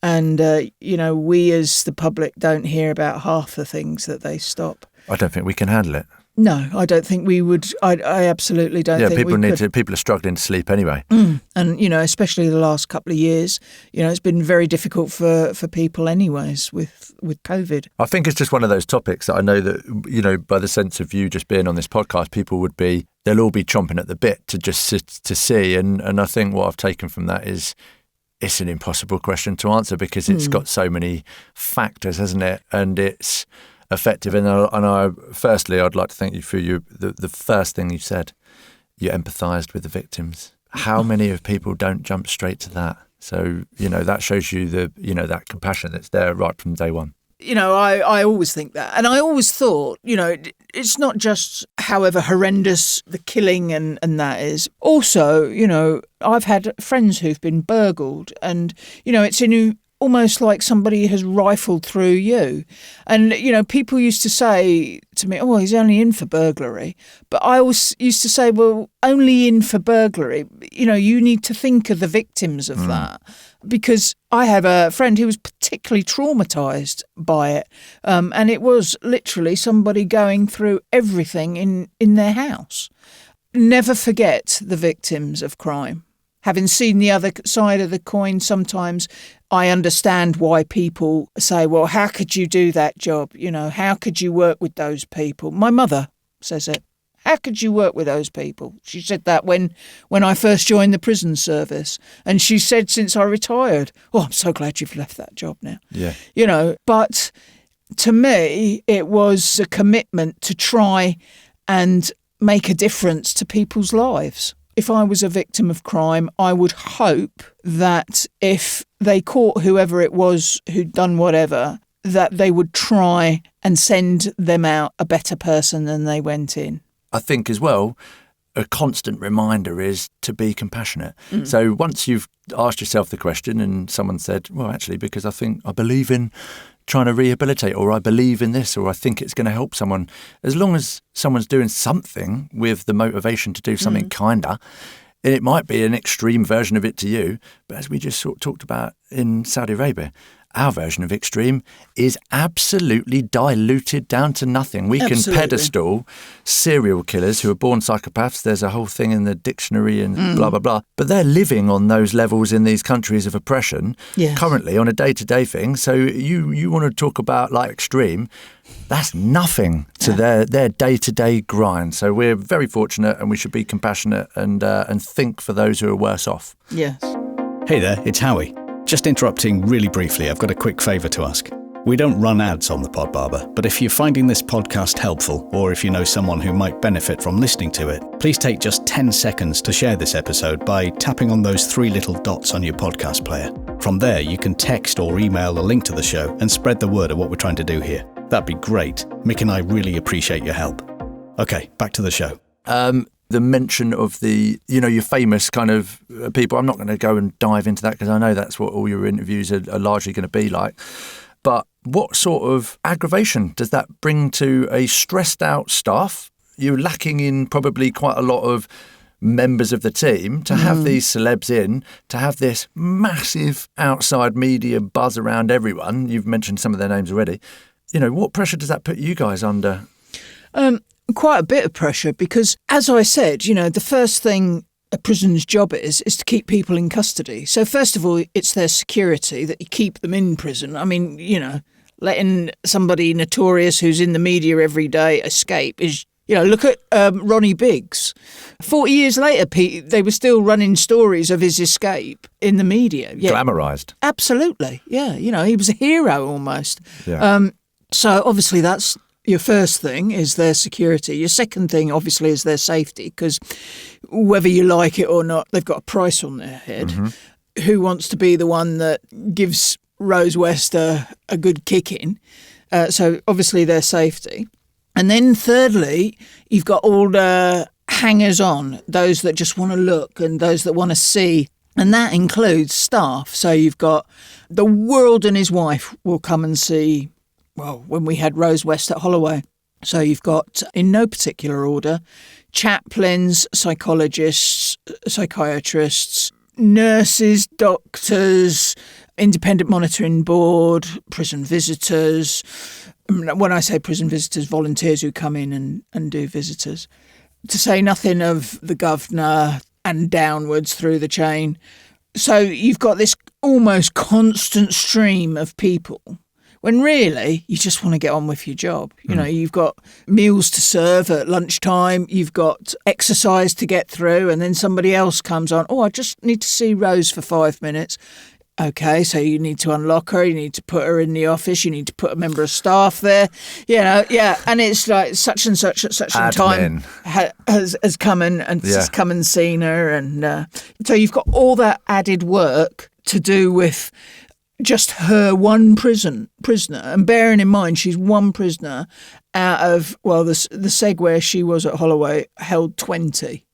C: And, you know, we as the public don't hear about half the things that they stop.
B: I don't think we can handle it.
C: No, I don't think we would. I absolutely don't think we could.
B: Yeah, people are struggling to sleep anyway.
C: And, you know, especially the last couple of years, you know, it's been very difficult for people anyways with COVID.
B: I think it's just one of those topics that I know that, you know, by the sense of you just being on this podcast, they'll all be chomping at the bit to just sit to see. And I think what I've taken from that is, it's an impossible question to answer, because it's got so many factors, hasn't it? And it's effective. And firstly, I'd like to thank you for the first thing you said. You empathised with the victims. How many of people don't jump straight to that? So, you know, that shows you that compassion that's there right from day one.
C: I always think that. And I always thought, it's not just however horrendous the killing and that is. Also, I've had friends who've been burgled and, it's almost like somebody has rifled through you. And, people used to say to me, oh, he's only in for burglary. But I always used to say, well, only in for burglary. You need to think of the victims of that. Because I have a friend who was particularly traumatised by it. And it was literally somebody going through everything in their house. Never forget the victims of crime. Having seen the other side of the coin, sometimes I understand why people say, well, how could you do that job? How could you work with those people? My mother says it. How could you work with those people? She said that when I first joined the prison service. And she said since I retired, oh, I'm so glad you've left that job now.
B: Yeah.
C: But to me, it was a commitment to try and make a difference to people's lives. If I was a victim of crime, I would hope that if they caught whoever it was who'd done whatever, that they would try and send them out a better person than they went in.
B: I think as well, a constant reminder is to be compassionate. So once you've asked yourself the question and someone said, well, actually, because I believe in trying to rehabilitate, or I believe in this, or I think it's going to help someone, as long as someone's doing something with the motivation to do something kinder, and it might be an extreme version of it to you, but as we just sort of talked about in Saudi Arabia, our version of extreme is absolutely diluted down to nothing. We can pedestal serial killers who are born psychopaths. There's a whole thing in the dictionary and blah, blah, blah. But they're living on those levels in these countries of oppression currently on a day-to-day thing. So you want to talk about like extreme, that's nothing to their day-to-day grind. So we're very fortunate and we should be compassionate and think for those who are worse off.
C: Yes.
A: Hey there, it's Howie. Just interrupting really briefly, I've got a quick favour to ask. We don't run ads on the PodBarber, but if you're finding this podcast helpful, or if you know someone who might benefit from listening to it, please take just 10 seconds to share this episode by tapping on those 3 little dots on your podcast player. From there, you can text or email a link to the show and spread the word of what we're trying to do here. That'd be great. Mick and I really appreciate your help. Okay, back to the show.
B: The mention of the, your famous kind of people, I'm not going to go and dive into that because I know that's what all your interviews are largely going to be like. But what sort of aggravation does that bring to a stressed out staff? You're lacking in probably quite a lot of members of the team to have these celebs in, to have this massive outside media buzz around everyone. You've mentioned some of their names already. What pressure does that put you guys under?
C: Quite a bit of pressure because, as I said, the first thing a prison's job is to keep people in custody. So first of all, it's their security that you keep them in prison. I mean, letting somebody notorious who's in the media every day escape is, look at Ronnie Biggs. 40 years later, they were still running stories of his escape in the media. Yeah.
B: Glamorised.
C: Absolutely. Yeah. He was a hero almost.
B: Yeah.
C: So obviously that's your first thing is their security. Your second thing, obviously, is their safety, because whether you like it or not, they've got a price on their head. Who wants to be the one that gives Rose West a good kicking? So obviously their safety. And then thirdly, you've got all the hangers-on, those that just want to look and those that want to see. And that includes staff. So you've got the world and his wife will come and see, well, when we had Rose West at Holloway. So you've got, in no particular order, chaplains, psychologists, psychiatrists, nurses, doctors, independent monitoring board, prison visitors. When I say prison visitors, volunteers who come in and do visitors. To say nothing of the governor and downwards through the chain. So you've got this almost constant stream of people, when really you just want to get on with your job. You've got meals to serve at lunchtime, you've got exercise to get through, and then somebody else comes on, I just need to see Rose for 5 minutes. Okay, so you need to unlock her, you need to put her in the office, you need to put a member of staff there, and it's like such and such at such a time has come has come and seen her, and so you've got all that added work to do with just her one prisoner, and bearing in mind she's one prisoner out of, well, the seg where she was at Holloway held 20.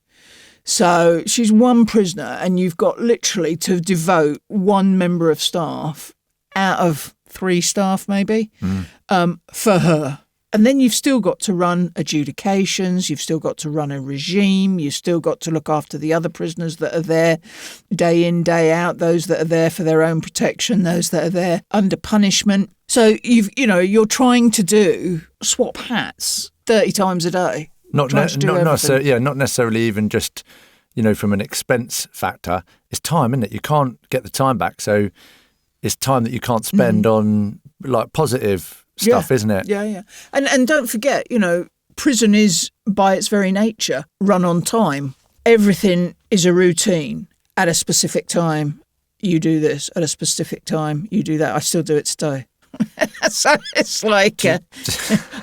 C: So she's one prisoner, and you've got literally to devote one member of staff out of 3 staff maybe for her. And then you've still got to run adjudications, you've still got to run a regime, you've still got to look after the other prisoners that are there day in, day out, those that are there for their own protection, those that are there under punishment. So you're trying to swap hats 30 times a day.
B: Not necessarily even just, from an expense factor. It's time, isn't it? You can't get the time back. So it's time that you can't spend on like positive stuff, isn't it?
C: Yeah. And don't forget, prison is by its very nature run on time. Everything is a routine. At a specific time, you do this. At a specific time, you do that. I still do it today. So it's like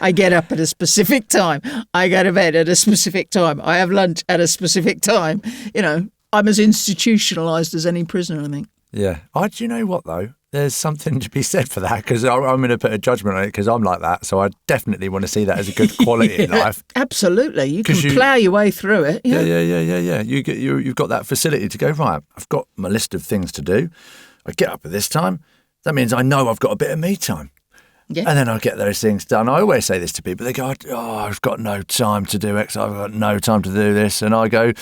C: I get up at a specific time. I go to bed at a specific time. I have lunch at a specific time. I'm as institutionalised as any prisoner, I think.
B: Yeah. Do you know what, though? There's something to be said for that, because I'm going to put a judgment on it because I'm like that. So I definitely want to see that as a good quality in life.
C: Absolutely. You can plough your way through it.
B: Yeah. You've got that facility to go, right, I've got my list of things to do. I get up at this time. That means I know I've got a bit of me time. Yeah. And then I get those things done. I always say this to people. They go, I've got no time to do X. I've got no time to do this. And I go,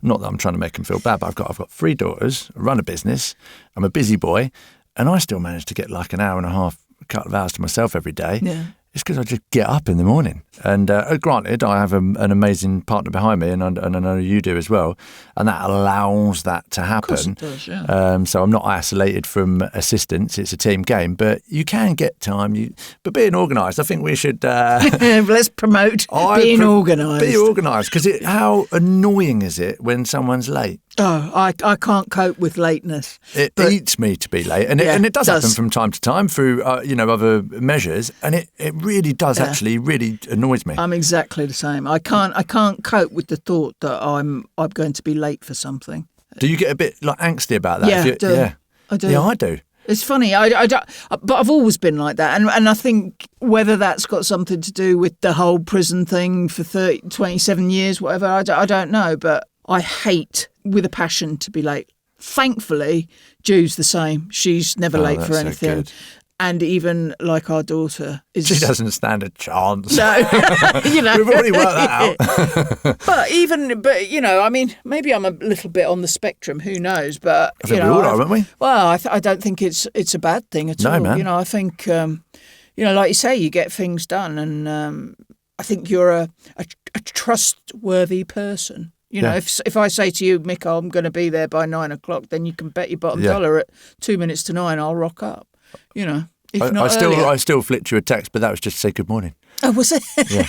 B: not that I'm trying to make them feel bad, but I've got 3 daughters, I run a business, I'm a busy boy, and I still manage to get like an hour and a half, a couple of hours to myself every day. Yeah. It's because I just get up in the morning. And granted, I have an amazing partner behind me, and I know you do as well, and that allows that to happen.
C: Of course it does, yeah.
B: So I'm not isolated from assistance. It's a team game, but you can get time. But being organised, I think we should...
C: Let's promote being organised.
B: Be organised, because how annoying is it when someone's late?
C: Oh, I can't cope with lateness.
B: It eats me to be late, and it does happen from time to time through other measures, and it really does actually really annoys me.
C: I'm exactly the same. I can't cope with the thought that I'm going to be late for something.
B: Do you get a bit like angsty about that?
C: Yeah, I do.
B: Yeah, I do.
C: It's funny, but I've always been like that, and I think whether that's got something to do with the whole prison thing for 27 years, whatever, I don't know, but I hate with a passion to be late. Thankfully, Ju's the same. She's never late for anything. So and even like our daughter
B: she doesn't stand a chance.
C: No,
B: we've already worked that out.
C: but maybe I'm a little bit on the spectrum. Who knows? But
B: I think we all are, aren't we?
C: Well, I don't think it's a bad thing at all.
B: Man.
C: I think like you say, you get things done, and I think you're a trustworthy person. If I say to you, Mick, I'm going to be there by 9 o'clock, then you can bet your bottom dollar at 2 minutes to 9 I'll rock up.
B: I still flicked you a text, but that was just to say good morning.
C: Oh, was it?
B: Yeah.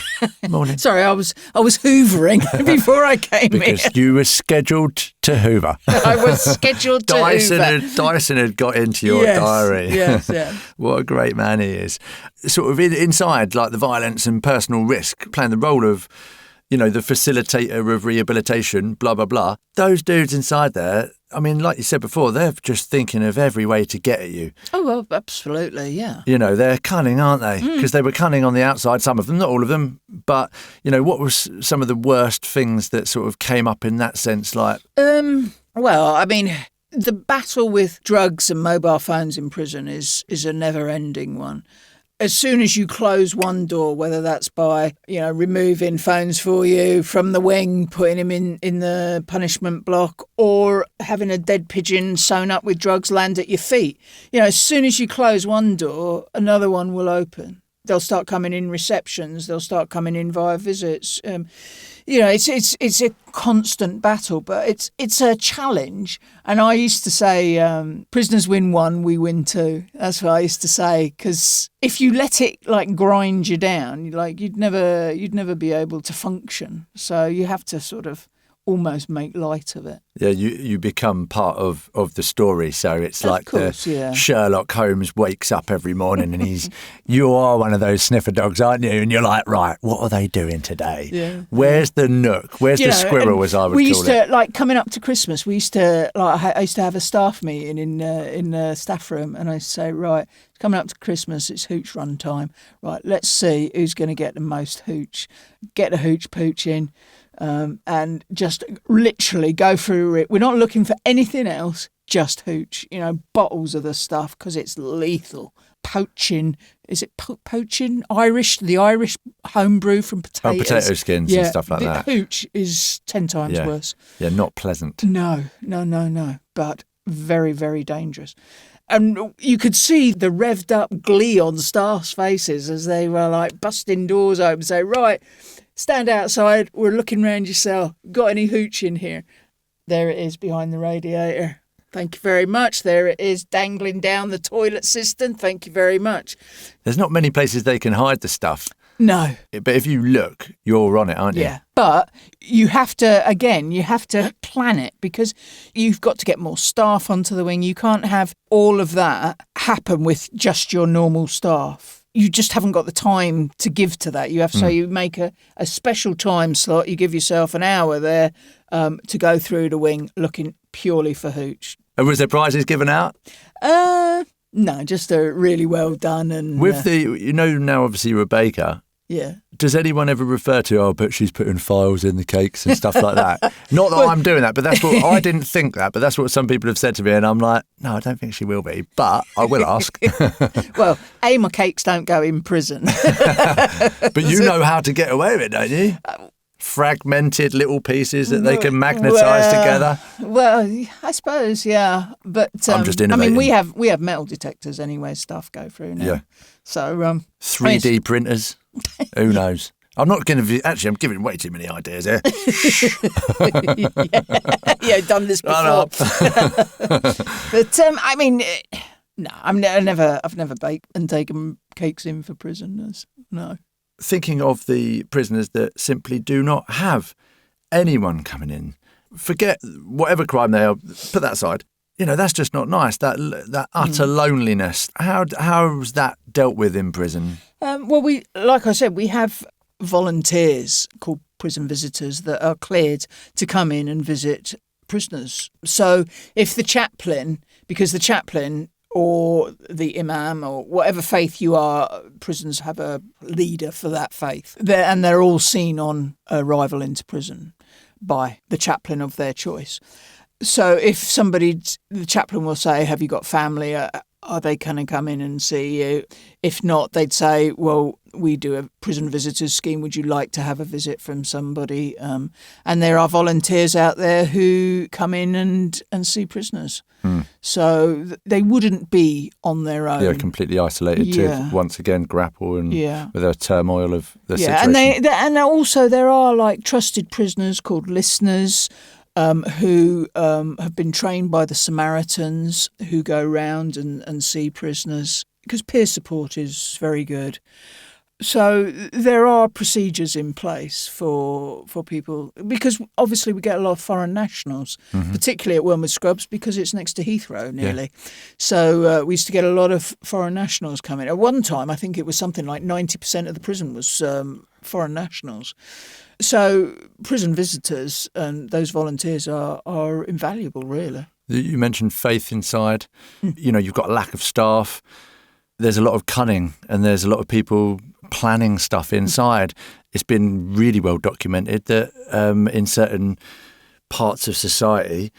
B: Morning.
C: Sorry, I was hoovering before I came
B: because
C: here.
B: You were scheduled to hoover.
C: I was scheduled to hoover.
B: Dyson had got into your diary.
C: Yes, yeah.
B: What a great man he is. Sort of inside, like the violence and personal risk, playing the role of, the facilitator of rehabilitation, blah, blah, blah. Those dudes inside there, I mean, like you said before, they're just thinking of every way to get at you.
C: Oh, well, absolutely, yeah.
B: They're cunning, aren't they? Because they were cunning on the outside, some of them, not all of them. But, what was some of the worst things that sort of came up in that sense? Like,
C: well, I mean, the battle with drugs and mobile phones in prison is a never-ending one. As soon as you close one door, whether that's by, removing phones for you from the wing, putting him in the punishment block, or having a dead pigeon sewn up with drugs land at your feet, as soon as you close one door, another one will open. They'll start coming in receptions. They'll start coming in via visits. It's a constant battle, but it's a challenge. And I used to say, prisoners win 1, we win 2. That's what I used to say. Because if you let it grind you down, you'd never be able to function. So you have to sort of almost make light of it.
B: Yeah, you become part of the story. So it's like
C: yeah.
B: Sherlock Holmes wakes up every morning and you are one of those sniffer dogs, aren't you? And you're like, right, what are they doing today?
C: Yeah.
B: Where's the nook? Where's the squirrel, as I would call it?
C: We used to, like, coming up to Christmas, I used to have a staff meeting in the staff room, and I used to say, right, coming up to Christmas, it's hooch run time. Right, let's see who's going to get the most hooch. Get the hooch pooch in. And just literally go through it. We're not looking for anything else, just hooch. Bottles of the stuff, because it's lethal. Poaching, is it poaching? The Irish homebrew from potatoes.
B: Oh, potato skins and stuff like that.
C: Hooch is 10 times worse.
B: Yeah, not pleasant.
C: No. But very, very dangerous. And you could see the revved up glee on staff's faces as they were like busting doors open, say, right, stand outside, we're looking round your cell. Got any hooch in here? There it is behind the radiator. Thank you very much. There it is dangling down the toilet cistern. Thank you very much.
B: There's not many places they can hide the stuff.
C: No.
B: But if you look, you're on it, aren't you?
C: Yeah. But you have to plan it, because you've got to get more staff onto the wing. You can't have all of that happen with just your normal staff. You just haven't got the time to give to that. So you make a special time slot. You give yourself an hour there to go through the wing looking purely for hooch.
B: And was there prizes given out?
C: No, just a really well done. And
B: with now obviously you're a baker.
C: Yeah.
B: Does anyone ever refer to, but she's putting files in the cakes and stuff like that? Not that I'm doing that, but that's what I didn't think that, but that's what some people have said to me, and I'm like, no, I don't think she will be, but I will ask.
C: Well, my cakes don't go in prison.
B: But you know how to get away with it, don't you? Fragmented little pieces that they can magnetise together.
C: Well, I suppose, yeah. But
B: I'm just innovating.
C: we have metal detectors anyway. Stuff go through now. Yeah. So
B: 3D printers. Who knows? I'm not going to. Actually, I'm giving way too many ideas here.
C: Yeah, done this before. But no, I've never baked and taken cakes in for prisoners. No.
B: Thinking of the prisoners that simply do not have anyone coming in, forget whatever crime they are, put that aside. That's just not nice. That utter loneliness. How's that dealt with in prison?
C: Well, like I said, we have volunteers called prison visitors that are cleared to come in and visit prisoners. So if the chaplain, because the chaplain or the imam or whatever faith you are, prisons have a leader for that faith. They're all seen on arrival into prison by the chaplain of their choice. So if the chaplain will say, have you got family? Are they going to come in and see you? If not, they'd say, well, we do a prison visitors scheme. Would you like to have a visit from somebody? And there are volunteers out there who come in and see prisoners. So they wouldn't be on their own.
B: Yeah, completely isolated to once again grapple with the turmoil of the situation.
C: And also there are like trusted prisoners called listeners, who have been trained by the Samaritans, who go round and see prisoners, because peer support is very good. So there are procedures in place for people, because obviously we get a lot of foreign nationals, particularly at Wilmwood Scrubs, because it's next to Heathrow nearly. Yeah. So we used to get a lot of foreign nationals coming. At one time, I think it was something like 90% of the prison was foreign nationals. So prison visitors and those volunteers are invaluable, really.
B: You mentioned faith inside. You've got a lack of staff. There's a lot of cunning and there's a lot of people planning stuff inside. It's been really well documented that in certain parts of society,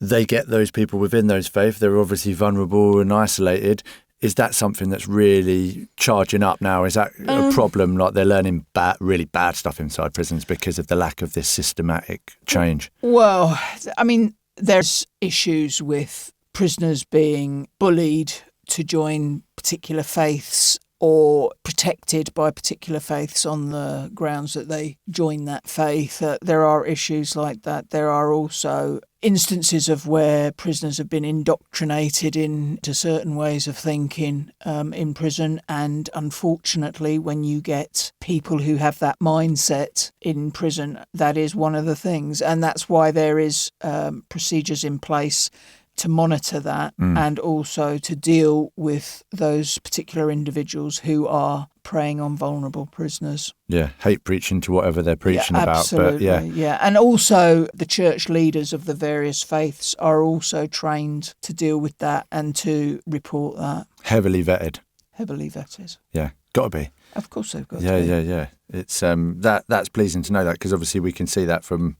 B: they get those people within those faiths. They're obviously vulnerable and isolated. Is that something that's really charging up now? Is that a problem? Like they're learning really bad stuff inside prisons because of the lack of this systematic change?
C: Well, I mean, there's issues with prisoners being bullied to join particular faiths or protected by particular faiths on the grounds that they join that faith. There are issues like that. There are also instances of where prisoners have been indoctrinated into certain ways of thinking in prison, and unfortunately when you get people who have that mindset in prison, that is one of the things, and that's why there is procedures in place to monitor that and also to deal with those particular individuals who are preying on vulnerable prisoners.
B: Yeah, hate preaching to whatever they're preaching about.
C: Absolutely,
B: But
C: yeah. And also the church leaders of the various faiths are also trained to deal with that and to report that.
B: Heavily vetted.
C: Heavily vetted.
B: Yeah, got to be.
C: Of course they've got to be.
B: Yeah. It's that's pleasing to know that, because obviously we can see that from,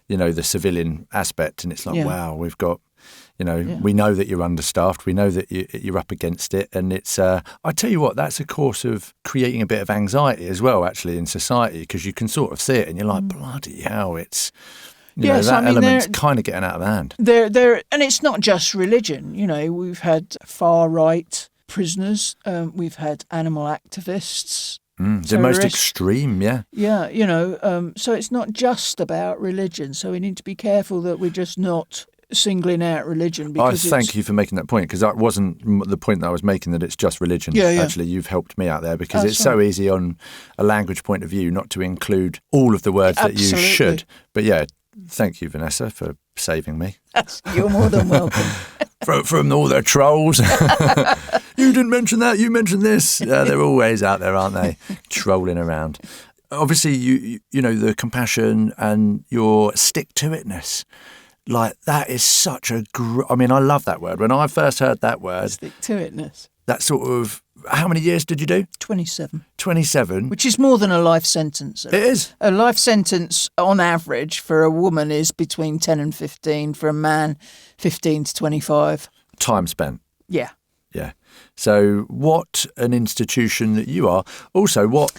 B: the civilian aspect, and it's like, wow, we've got, we know that you're understaffed, we know that you're up against it, and it's, I tell you what, that's a course of creating a bit of anxiety as well, actually, in society, because you can sort of see it and you're like, bloody hell, it's, element's kind of getting out of hand.
C: And it's not just religion, we've had far-right prisoners, we've had animal activists.
B: The most extreme, yeah.
C: Yeah, so it's not just about religion. So we need to be careful that we're just not singling out religion. Because
B: thank you for making that point, because that wasn't the point that I was making, that it's just religion.
C: Yeah.
B: Actually, you've helped me out there, because it's so easy on a language point of view not to include all of the words that you should. But yeah, thank you, Vanessa, for saving me.
C: You're more than welcome.
B: From all the trolls. You didn't mention that, you mentioned this. They're always out there, aren't they? Trolling around. Obviously, you know, the compassion and your stick-to-itness. Like, that is such a... I mean, I love that word. When I first heard that word...
C: Stick-to-itness.
B: That sort of... How many years did you do?
C: 27.
B: 27.
C: Which is more than a life sentence.
B: It is.
C: A life sentence, on average, for a woman is between 10 and 15. For a man, 15 to 25.
B: Time spent.
C: Yeah.
B: Yeah. So what an institution that you are. Also, what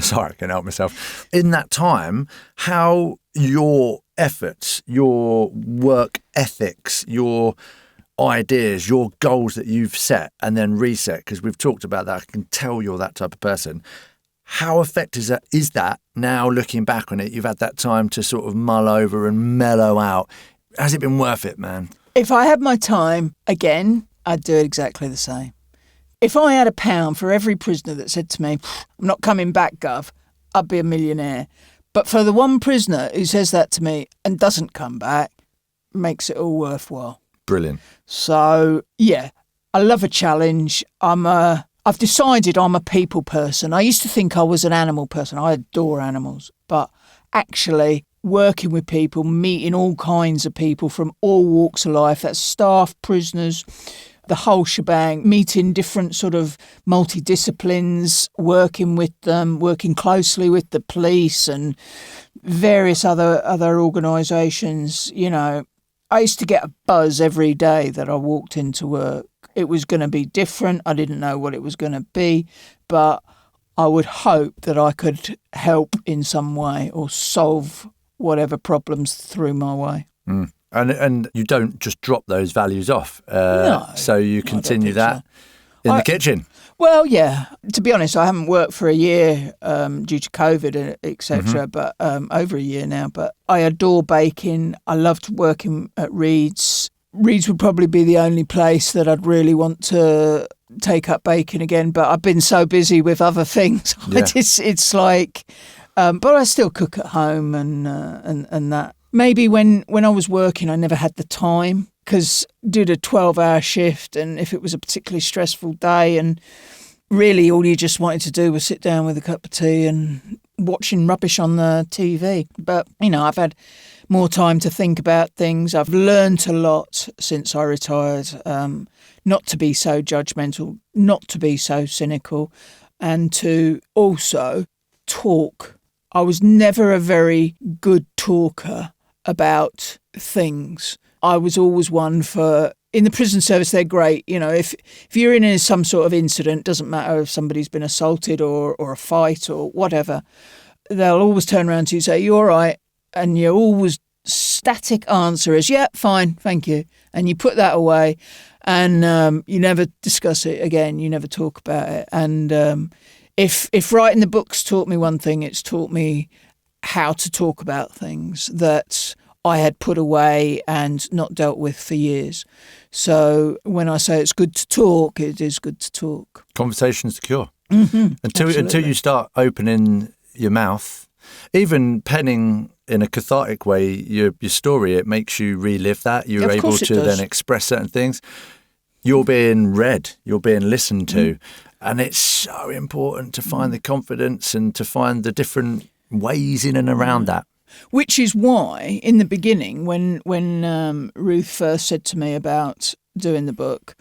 B: sorry, I can't help myself. In that time, how your efforts, your work ethics, your ideas, your goals that you've set and then reset, because we've talked about that, I can tell you're that type of person. How effective is that now, looking back on it? You've had that time to sort of mull over and mellow out. Has it been worth it, man?
C: If I had my time again, I'd do it exactly the same. If I had £1 for every prisoner that said to me, I'm not coming back, Gov, I'd be a millionaire. But for the one prisoner who says that to me and doesn't come back, makes it all worthwhile.
B: Brilliant.
C: So, yeah, I love a challenge. I've decided I'm a people person. I used to think I was an animal person. I adore animals. But actually, working with people, meeting all kinds of people from all walks of life, that's staff, prisoners, the whole shebang, meeting different sort of multidisciplines, working with them, working closely with the police and various other organisations. You know, I used to get a buzz every day that I walked into work. It was going to be different. I didn't know what it was going to be, but I would hope that I could help in some way or solve whatever problems threw my way.
B: Mm. And you don't just drop those values off. No, so you continue that in the kitchen. Well,
C: yeah. To be honest, I haven't worked for a year due to COVID, etc., but over a year now. But I adore baking. I loved working at Reed's. Reed's would probably be the only place that I'd really want to take up baking again. But I've been so busy with other things. Yeah. It's like... but I still cook at home and that. Maybe when I was working, I never had the time, because did a 12-hour shift, and if it was a particularly stressful day, and really all you just wanted to do was sit down with a cup of tea and watching rubbish on the TV. But, you know, I've had more time to think about things. I've learnt a lot since I retired, not to be so judgmental, not to be so cynical, and to also talk. I was never a very good talker about things. I was always one for... In the prison service, they're great. You know, if you're in some sort of incident, doesn't matter if somebody's been assaulted or a fight or whatever, they'll always turn around to you and say, "You all right?" And your always static answer is, "Yeah, fine, thank you." And you put that away. And you never discuss it again. You never talk about it. And if writing the book's taught me one thing, it's taught me how to talk about things that I had put away and not dealt with for years. So when I say it's good to talk, it is good to talk.
B: Conversation's the cure.
C: Mm-hmm.
B: Until you start opening your mouth, even penning in a cathartic way your story, it makes you relive that. You're able to then express certain things. You're being read, you're being listened to. And it's so important to find the confidence and to find the different ways in and around that.
C: Which is why, in the beginning, when Ruth first said to me about doing the book,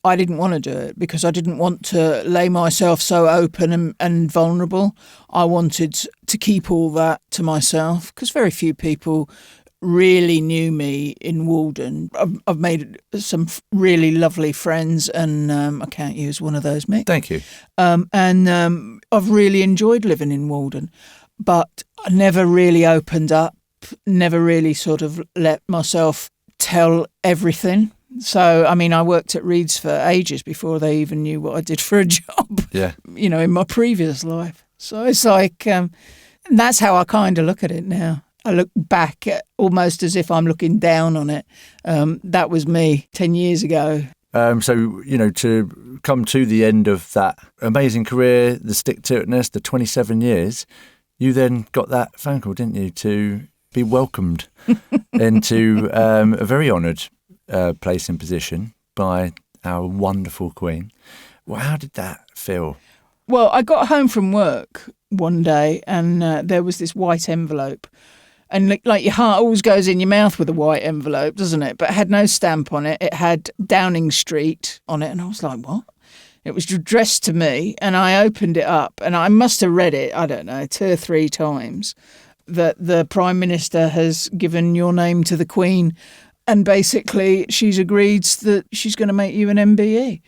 C: I didn't want to do it because I didn't want to lay myself so open and vulnerable. I wanted to keep all that to myself because very few people really knew me in Walden. I've made some really lovely friends, and I count you as one of those, Mick.
B: Thank you.
C: And I've really enjoyed living in Walden, but I never really opened up, never really sort of let myself tell everything. So, I mean, I worked at Reed's for ages before they even knew what I did for a job, in my previous life. So it's like, that's how I kind of look at it now. I look back at almost as if I'm looking down on it. That was me 10 years ago.
B: So, to come to the end of that amazing career, the stick-to-itness, the 27 years, you then got that phone call, didn't you, to be welcomed into a very honoured place and position by our wonderful Queen. Well, how did that feel?
C: Well, I got home from work one day and there was this white envelope. And like your heart always goes in your mouth with a white envelope, doesn't it? But it had no stamp on it. It had Downing Street on it. And I was like, what? It was addressed to me. And I opened it up and I must have read it, I don't know, 2 or 3 times, that the Prime Minister has given your name to the Queen. And basically she's agreed that she's going to make you an MBE.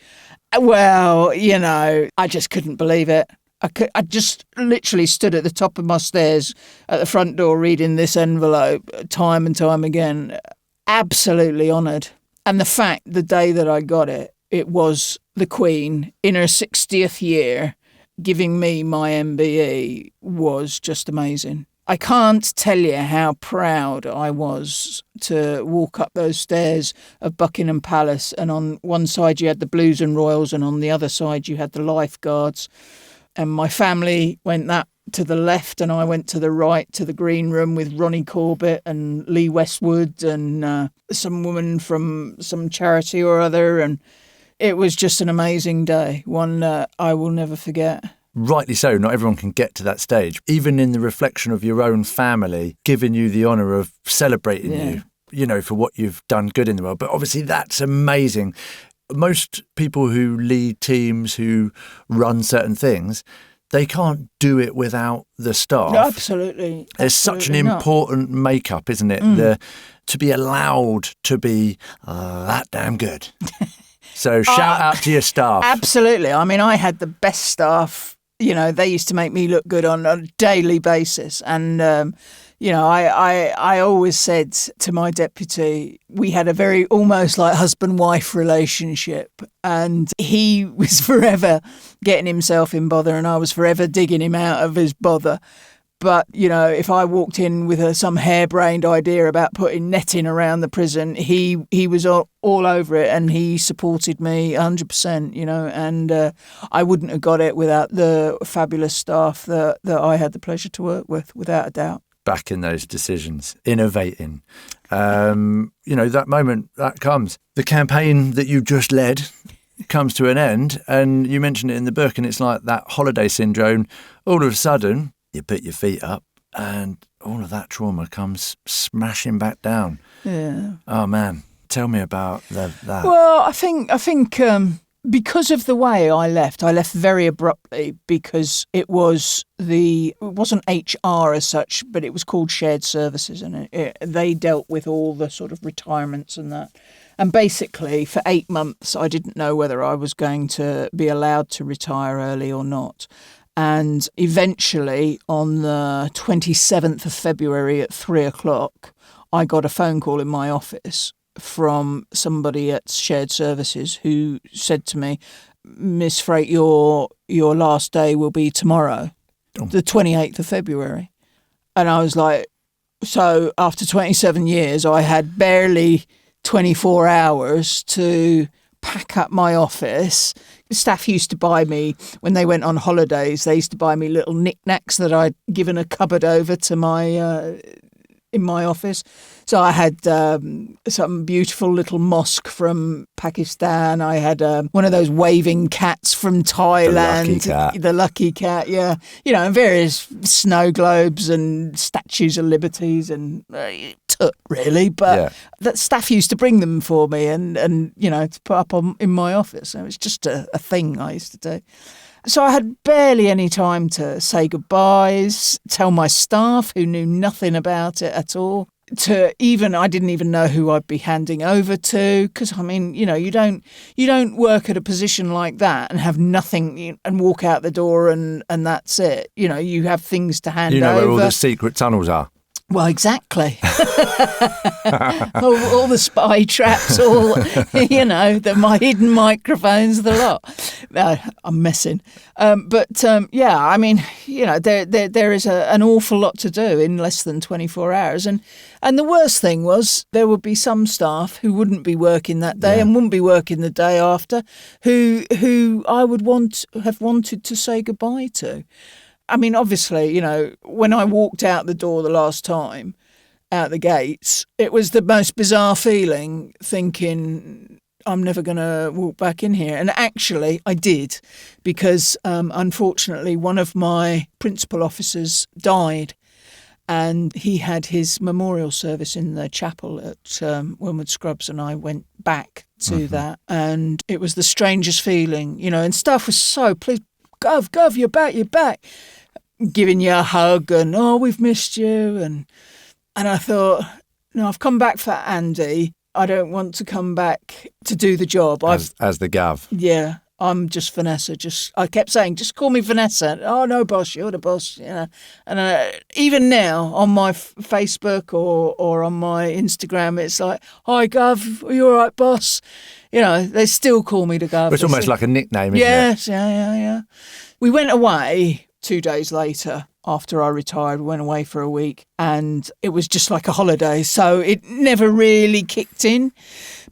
C: Well, I just couldn't believe it. I just literally stood at the top of my stairs at the front door reading this envelope time and time again. Absolutely honoured. And the fact, the day that I got it, it was the Queen in her 60th year giving me my MBE was just amazing. I can't tell you how proud I was to walk up those stairs of Buckingham Palace, and on one side you had the Blues and Royals and on the other side you had the lifeguards. And my family went that to the left and I went to the right to the green room with Ronnie Corbett and Lee Westwood and some woman from some charity or other. And it was just an amazing day, one I will never forget.
B: Rightly so, not everyone can get to that stage. Even in the reflection of your own family, giving you the honour of celebrating you, for what you've done good in the world. But obviously that's amazing. Most people who lead teams, who run certain things, they can't do it without the staff.
C: Absolutely.
B: There's such an important makeup, isn't it? To be allowed to be that damn good. So shout out to your staff.
C: Absolutely. I mean, I had the best staff. They used to make me look good on a daily basis. And, I always said to my deputy, we had a very almost like husband-wife relationship. And he was forever getting himself in bother and I was forever digging him out of his bother. But, if I walked in with some harebrained idea about putting netting around the prison, he was all over it and he supported me 100%, and I wouldn't have got it without the fabulous staff that I had the pleasure to work with, without a doubt.
B: Backing those decisions, innovating. That moment, that comes. The campaign that you just led comes to an end, and you mentioned it in the book, and it's like that holiday syndrome. All of a sudden, you put your feet up and all of that trauma comes smashing back down.
C: Yeah.
B: Oh, man. Tell me about that.
C: Well, I think because of the way I left very abruptly because it wasn't HR as such, but it was called shared services, and they dealt with all the sort of retirements and that. And basically, for 8 months, I didn't know whether I was going to be allowed to retire early or not. And eventually, on the 27th of February at 3:00, I got a phone call in my office from somebody at Shared Services who said to me, Miss Frake, your last day will be tomorrow, the 28th of February. And I was like, so after 27 years, I had barely 24 hours to pack up my office. Staff used to buy me, when they went on holidays, they used to buy me little knickknacks that I'd given a cupboard over to my in my office. So I had some beautiful little mosque from Pakistan. I had one of those waving cats from Thailand. The lucky cat, yeah. You know, and various snow globes and statues of liberties and tut, really. But that staff used to bring them for me and you know, to put up in my office. It was just a thing I used to do. So I had barely any time to say goodbyes, tell my staff who knew nothing about it at all, I didn't even know who I'd be handing over to, because I mean, you know, you don't work at a position like that and have nothing and walk out the door and that's it. You know, you have things to hand over.
B: You know where all the secret tunnels are.
C: Well, exactly. all the spy traps, my hidden microphones, the lot. No, I'm messing. Yeah, I mean, you know, there is an awful lot to do in less than 24 hours. And the worst thing was there would be some staff who wouldn't be working that day and wouldn't be working the day after, who I would have wanted to say goodbye to. I mean, obviously, you know, when I walked out the door the last time, out the gates, it was the most bizarre feeling, thinking, I'm never going to walk back in here. And actually, I did, because unfortunately, one of my principal officers died, and he had his memorial service in the chapel at Wormwood Scrubs, and I went back to that. And it was the strangest feeling, you know, and staff was so pleased. Gov, you're back. Giving you a hug and, oh, we've missed you. And I thought, no, I've come back for Andy. I don't want to come back to do the job.
B: As the Gov.
C: Yeah, I'm just Vanessa. I kept saying, just call me Vanessa. Oh, no, boss, you're the boss. You know. And even now on my Facebook or on my Instagram, it's like, hi, Gov, are you all right, boss? You know, they still call me the Gov.
B: It's almost like a nickname, isn't it?
C: Yes, yeah. We went away 2 days later after I retired. We went away for a week, and it was just like a holiday. So it never really kicked in.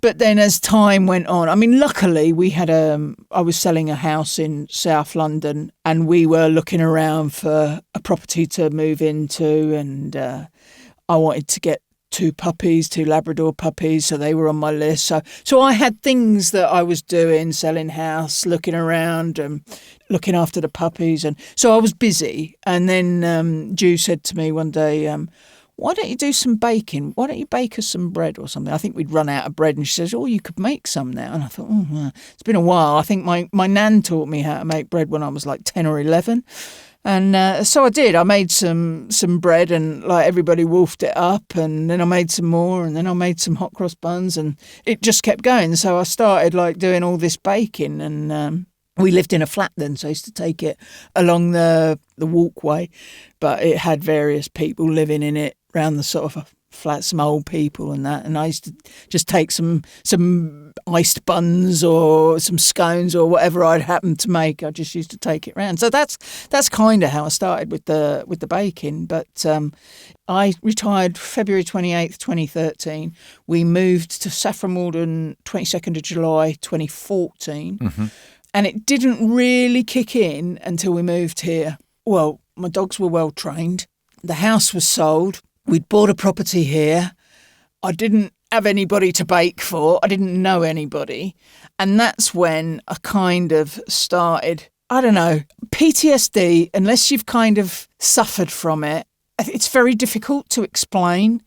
C: But then as time went on, I mean, luckily we had I was selling a house in South London, and we were looking around for a property to move into, and I wanted to get 2 Labrador puppies, so they were on my list. So I had things that I was doing, selling house, looking around, looking after the puppies, and so I was busy. And then Ju said to me one day, why don't you do some baking? Why don't you bake us some bread or something? I think we'd run out of bread, and she says, oh, you could make some now. And I thought, it's been a while. I think my nan taught me how to make bread when I was like 10 or 11. And so I did. I made some bread, and like everybody wolfed it up, and then I made some more, and then I made some hot cross buns, and it just kept going. So I started like doing all this baking, and we lived in a flat then, so I used to take it along the walkway, but it had various people living in it around the sort of flat, some old people and that, and I used to just take some iced buns or some scones or whatever I'd happened to make. I just used to take it around. So that's kind of how I started with the baking. But I retired February 28th, 2013. We moved to Saffron Walden 22nd of July 2014, and it didn't really kick in until we moved here. Well, my dogs were well trained. The house was sold. We'd bought a property here. I didn't have anybody to bake for. I didn't know anybody. And that's when I kind of started, I don't know, PTSD, unless you've kind of suffered from it, it's very difficult to explain.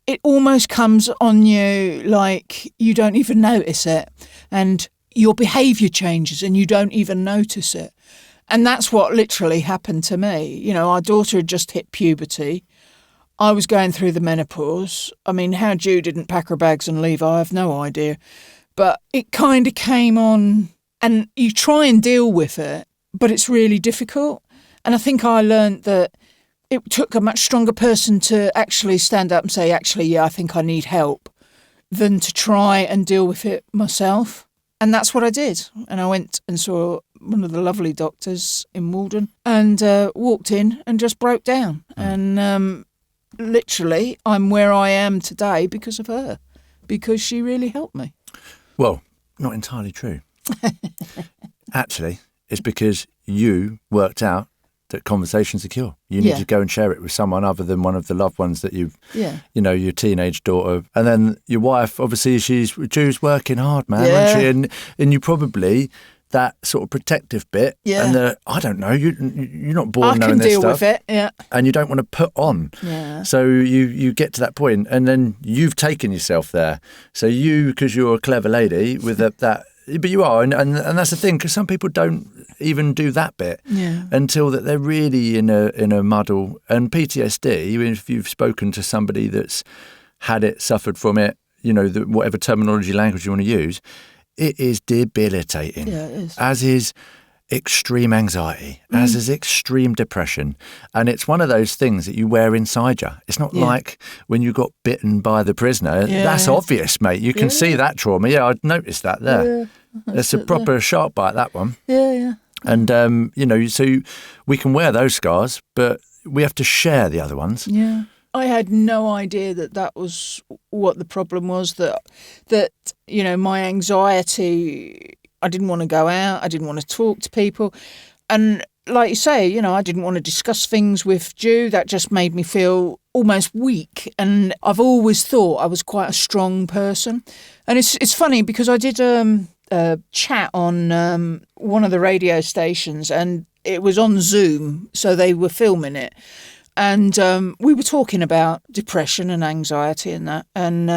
C: It almost comes on you like you don't even notice it. And your behaviour changes and you don't even notice it. And that's what literally happened to me. You know, our daughter had just hit puberty. I was going through the menopause. I mean, how Ju didn't pack her bags and leave, I have no idea. But it kind of came on, and you try and deal with it, but it's really difficult. And I think I learned that it took a much stronger person to actually stand up and say, actually, yeah, I think I need help. than to try and deal with it myself. And that's what I did. And I went and saw one of the lovely doctors in Walden and walked in and just broke down. And literally, I'm where I am today because of her, because she really helped me.
B: Well, not entirely true. Actually, it's because you worked out that conversation's a cure. You need to go and share it with someone other than one of the loved ones that you know, your teenage daughter. And then your wife, obviously, Ju's working hard, man, isn't she? And you probably, that sort of protective bit, and I don't know, you're not born knowing this stuff. I can deal with it, and you don't want to put on. Yeah. So you get to that point, and then you've taken yourself there. So because you're a clever lady with that, but you are, and that's the thing, because some people don't even do that bit until that they're really in a muddle. And PTSD, even if you've spoken to somebody that's had it, suffered from it, you know, whatever terminology, language you want to use, it is debilitating. Yeah, it is. As is extreme anxiety, as is extreme depression. And it's one of those things that you wear inside you. It's not like when you got bitten by the prisoner. That's obvious, mate. You can see that trauma. Yeah, I'd noticed that there. It's a proper sharp bite, that one. Yeah. And, you know, so we can wear those scars, but we have to share the other ones. Yeah.
C: I had no idea that was what the problem was, that, you know, my anxiety, I didn't want to go out, I didn't want to talk to people. And like you say, you know, I didn't want to discuss things with Ju. That just made me feel almost weak. And I've always thought I was quite a strong person. And it's funny because I did a chat on one of the radio stations, and it was on Zoom, so they were filming it. And we were talking about depression and anxiety and that. And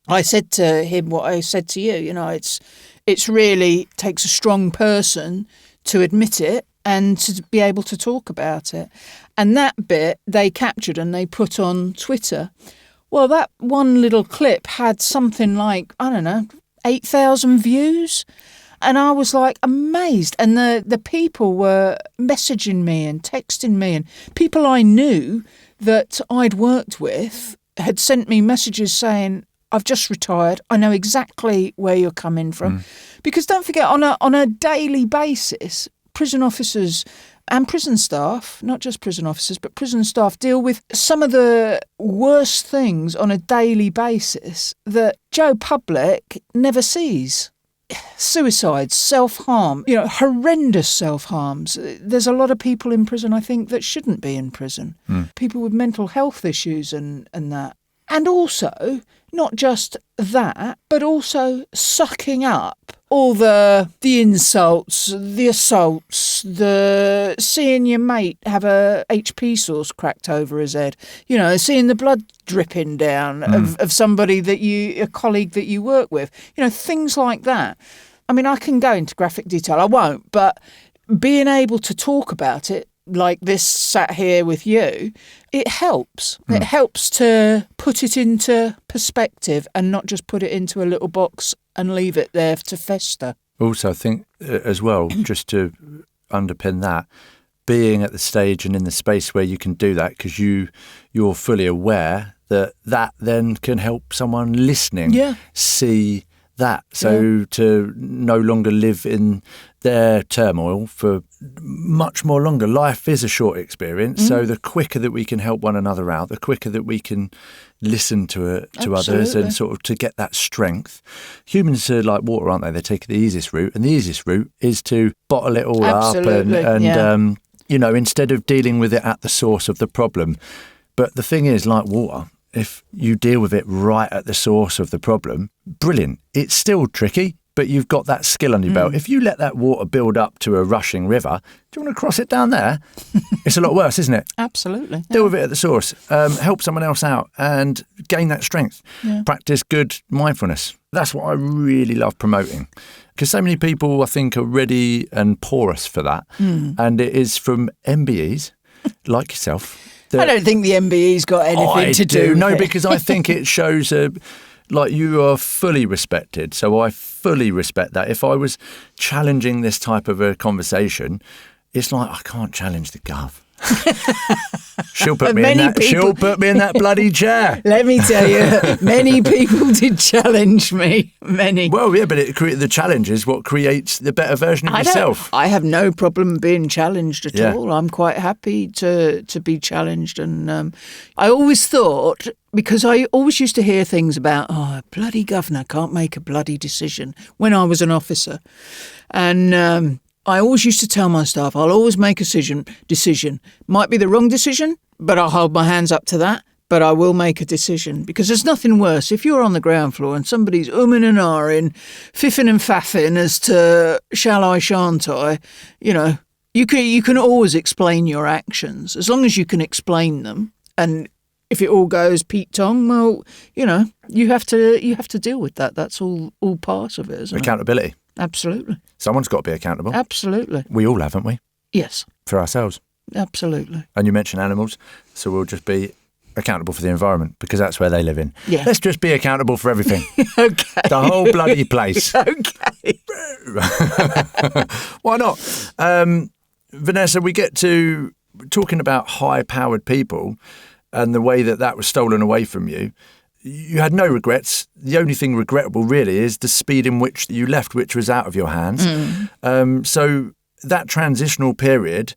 C: I said to him what I said to you, you know, it's really takes a strong person to admit it and to be able to talk about it. And that bit they captured and they put on Twitter. Well, that one little clip had something like, I don't know, 8,000 views. And I was like amazed. And the people were messaging me and texting me, and people I knew that I'd worked with had sent me messages saying, I've just retired. I know exactly where you're coming from. Because don't forget, on a daily basis, prison officers and prison staff, not just prison officers, but prison staff deal with some of the worst things on a daily basis that Joe Public never sees. Suicides, self-harm, you know, horrendous self-harms. There's a lot of people in prison, I think, that shouldn't be in prison. People with mental health issues and that. And also, not just that, but also sucking up all the insults, the assaults, the seeing your mate have a HP sauce cracked over his head, you know, seeing the blood dripping down of somebody a colleague that you work with, you know, things like that. I mean, I can go into graphic detail, I won't, but being able to talk about it like this sat here with you, it helps. It helps to put it into perspective and not just put it into a little box and leave it there to fester.
B: Also, I think as well, just to underpin that, being at the stage and in the space where you can do that, because you're fully aware that then can help someone listening see that. So to no longer live in their turmoil for much more longer. Life is a short experience, so the quicker that we can help one another out, the quicker that we can listen to others and sort of to get that strength. Humans are like water, aren't they? They take the easiest route, and the easiest route is to bottle it all up and you know, instead of dealing with it at the source of the problem. But the thing is, like water, if you deal with it right at the source of the problem, brilliant. It's still tricky, but you've got that skill on your belt. If you let that water build up to a rushing river, do you want to cross it down there? It's a lot worse, isn't it?
C: Absolutely.
B: Deal with it at the source. Help someone else out and gain that strength. Yeah. Practice good mindfulness. That's what I really love promoting. Because so many people, I think, are ready and porous for that. And it is from MBEs, like yourself.
C: I don't think the MBE's got anything to do with it.
B: Because I think it shows like you are fully respected. So I fully respect that. If I was challenging this type of a conversation, it's like I can't challenge the gov. She'll put me in that. She'll put me in that bloody chair.
C: Let me tell you, many people did challenge me. Many.
B: Well, yeah, but the challenge is what creates the better version of yourself.
C: I have no problem being challenged at all. I'm quite happy to be challenged, and I always thought, because I always used to hear things about, a bloody governor can't make a bloody decision when I was an officer, and I always used to tell my staff, I'll always make a decision. Might be the wrong decision, but I'll hold my hands up to that. But I will make a decision, because there's nothing worse. If you're on the ground floor and somebody's umming and ahhing, fiffing and faffing as to shall I, shan't I, you can always explain your actions as long as you can explain them. And if it all goes Pete Tong, well, you have to deal with that. That's all part of it, isn't it?
B: Accountability.
C: Absolutely.
B: Someone's got to be accountable.
C: Absolutely.
B: We all have, haven't we?
C: Yes.
B: For ourselves.
C: Absolutely.
B: And you mentioned animals, so we'll just be accountable for the environment, because that's where they live in.
C: Yeah.
B: Let's just be accountable for everything.
C: Okay.
B: The whole bloody place.
C: Okay.
B: Why not? Vanessa, we get to talking about high-powered people and the way that was stolen away from you. You had no regrets. The only thing regrettable really is the speed in which you left, which was out of your hands. So that transitional period,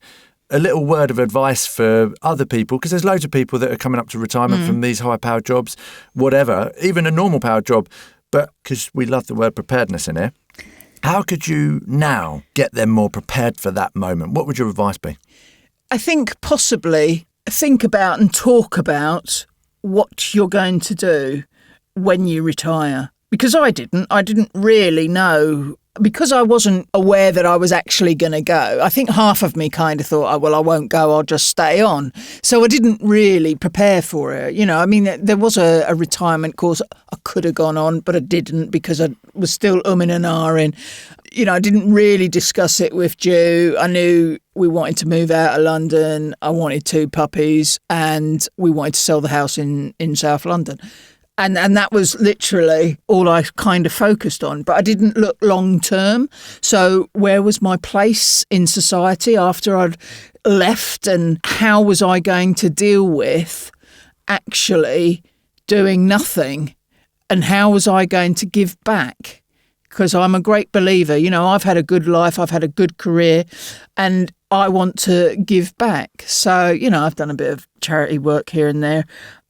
B: a little word of advice for other people, because there's loads of people that are coming up to retirement from these high-powered jobs, whatever, even a normal powered job, but because we love the word preparedness in here. How could you now get them more prepared for that moment? What would your advice be? I
C: think possibly think about and talk about what you're going to do when you retire. Because I didn't really know, because I wasn't aware that I was actually going to go. I think half of me kind of thought, I won't go, I'll just stay on. So I didn't really prepare for it. There was a retirement course I could have gone on, but I didn't, because I was still umming and ahhing. I didn't really discuss it with Ju. I knew we wanted to move out of London. I wanted 2 puppies, and we wanted to sell the house in South London. And that was literally all I kind of focused on. But I didn't look long term. So where was my place in society after I'd left, and how was I going to deal with actually doing nothing? And how was I going to give back? Because I'm a great believer. I've had a good life. I've had a good career, and I want to give back. So, I've done a bit of charity work here and there,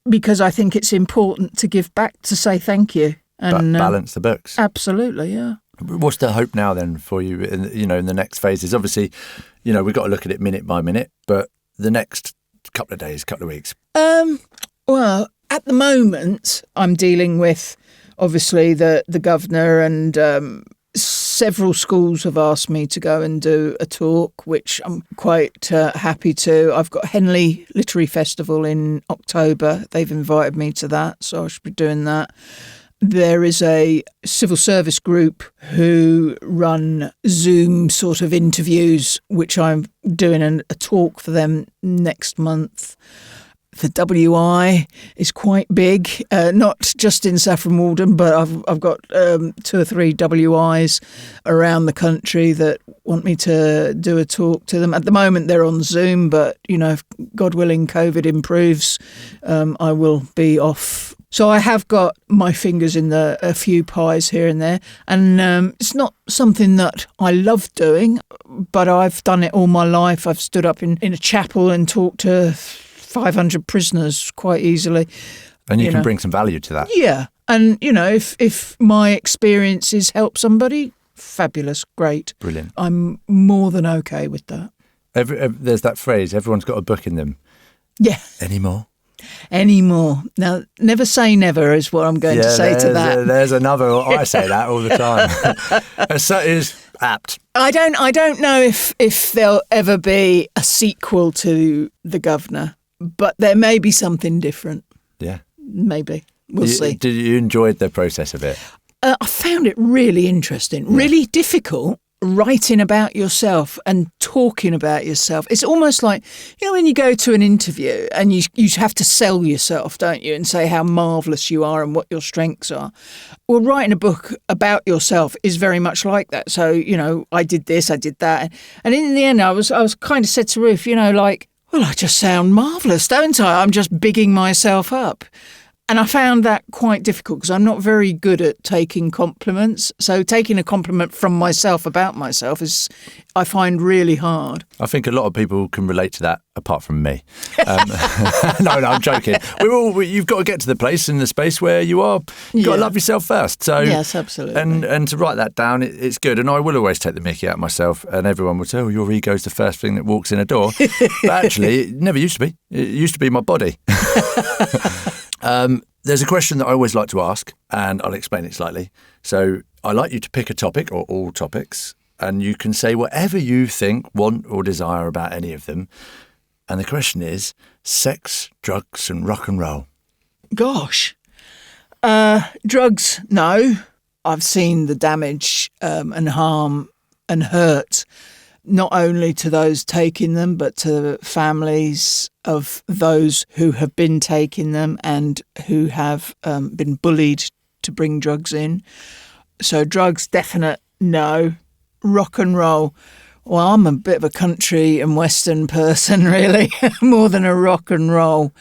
C: because I think it's important to give back, to say thank you. And
B: balance the books.
C: Absolutely, yeah.
B: What's the hope now then for you in the next phases? Obviously, we've got to look at it minute by minute, but the next couple of days, couple of weeks.
C: Well, at the moment, I'm dealing with, obviously, the governor, and several schools have asked me to go and do a talk, which I'm quite happy to. I've got Henley Literary Festival in October. They've invited me to that, so I should be doing that. There is a civil service group who run Zoom sort of interviews, which I'm doing a talk for them next month. The WI is quite big, not just in Saffron Walden, but I've got 2 or 3 WIs around the country that want me to do a talk to them. At the moment, they're on Zoom, but, if God willing, COVID improves, I will be off. So I have got my fingers in a few pies here and there, and it's not something that I love doing, but I've done it all my life. I've stood up in a chapel and talked to 500 prisoners quite easily.
B: And you can bring some value to that. Yeah.
C: And, if my experiences help somebody, fabulous, great.
B: Brilliant.
C: I'm more than okay with that.
B: There's that phrase, everyone's got a book in them.
C: Yeah.
B: Anymore?
C: Now, never say never is what I'm going to say to that.
B: There's another, I say that all the time. So is apt.
C: I don't know if there'll ever be a sequel to The Governor, but there may be something different.
B: Yeah.
C: Maybe. We'll see.
B: Did you enjoy the process of it?
C: I found it really interesting, really difficult, writing about yourself and talking about yourself. It's almost like, when you go to an interview and you have to sell yourself, don't you, and say how marvellous you are and what your strengths are. Well, writing a book about yourself is very much like that. So, I did this, I did that. And in the end, I was kind of said to Ruth, well, I just sound marvellous, don't I? I'm just bigging myself up. And I found that quite difficult because I'm not very good at taking compliments. So taking a compliment from myself about myself I find really hard.
B: I think a lot of people can relate to that, apart from me. No, I'm joking. You've got to get to the place in the space where you've got to love yourself first. So
C: yes, absolutely.
B: And to write that down, it's good. And I will always take the mickey out of myself. And everyone will say, "Oh, your ego's the first thing that walks in a door." But actually, it never used to be. It used to be my body. There's a question that I always like to ask, and I'll explain it slightly. So I like you to pick a topic or all topics, and you can say whatever you think, want or desire about any of them. And the question is, sex, drugs and rock and roll.
C: Gosh. Drugs, no. I've seen the damage and harm and hurt, not only to those taking them, but to families of those who have been taking them and who have been bullied to bring drugs in. So drugs, definite no. Rock and roll. Well, I'm a bit of a country and western person, really, more than a rock and roll.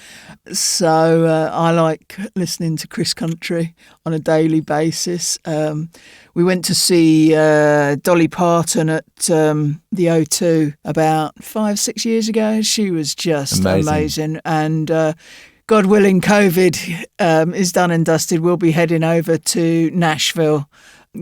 C: So I like listening to Chris Country on a daily basis. We went to see Dolly Parton at the O2 about 5-6 years ago. She was just amazing. And God willing, COVID is done and dusted. We'll be heading over to Nashville,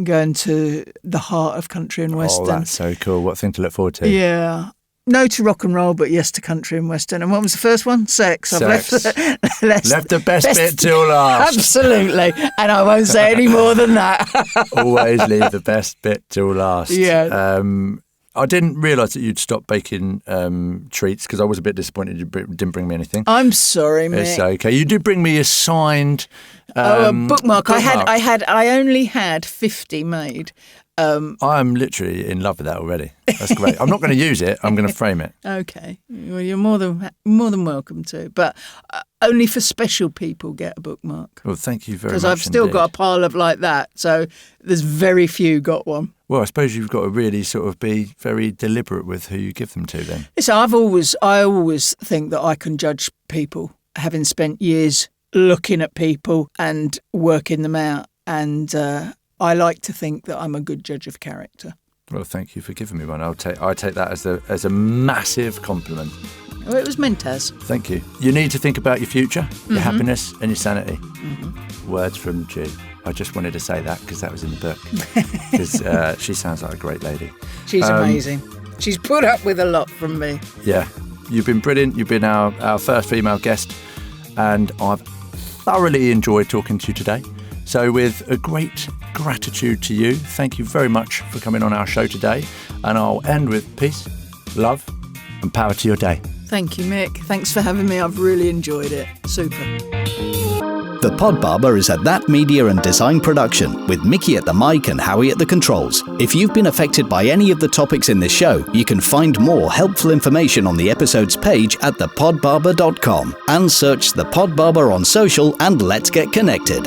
C: going to the heart of country and western.
B: Oh, that's so cool. What a thing to look forward to.
C: Yeah. No to rock and roll, but yes to country and western. And what was the first one? Sex. I've left
B: the best bit till last.
C: Absolutely. And I won't say any more than that.
B: Always leave the best bit till last.
C: Yeah.
B: I didn't realise that you'd stopped baking treats because I was a bit disappointed you didn't bring me anything.
C: I'm sorry, mate.
B: It's okay. You did bring me a signed
C: a bookmark. I only had 50 made.
B: I'm literally in love with that already. That's great. I'm not going to use it. I'm going to frame it.
C: Okay. Well, you're more than welcome to. But only for special people get a bookmark.
B: Well, thank you very much.
C: Because I've still got a pile of like that. So there's very few got one.
B: Well, I suppose you've got to really sort of be very deliberate with who you give them to then.
C: So I always think that I can judge people, having spent years looking at people and working them out. And I like to think that I'm a good judge of character.
B: Well, thank you for giving me one. I take that as a massive compliment.
C: Well, it was meant as.
B: Thank you. You need to think about your future, your happiness and your sanity. Mm-hmm. Words from Jew. I just wanted to say that because that was in the book. Because she sounds like a great lady.
C: She's amazing. She's put up with a lot from me.
B: Yeah. You've been brilliant. You've been our first female guest. And I've thoroughly enjoyed talking to you today. So with a great gratitude to you, thank you very much for coming on our show today. And I'll end with peace, love and power to your day.
C: Thank you, Mick. Thanks for having me. I've really enjoyed it. Super.
A: The PodBarber is a That Media and Design production with Mickey at the mic and Howie at the controls. If you've been affected by any of the topics in this show, you can find more helpful information on the episode's page at thepodbarber.com and search The PodBarber on social and let's get connected.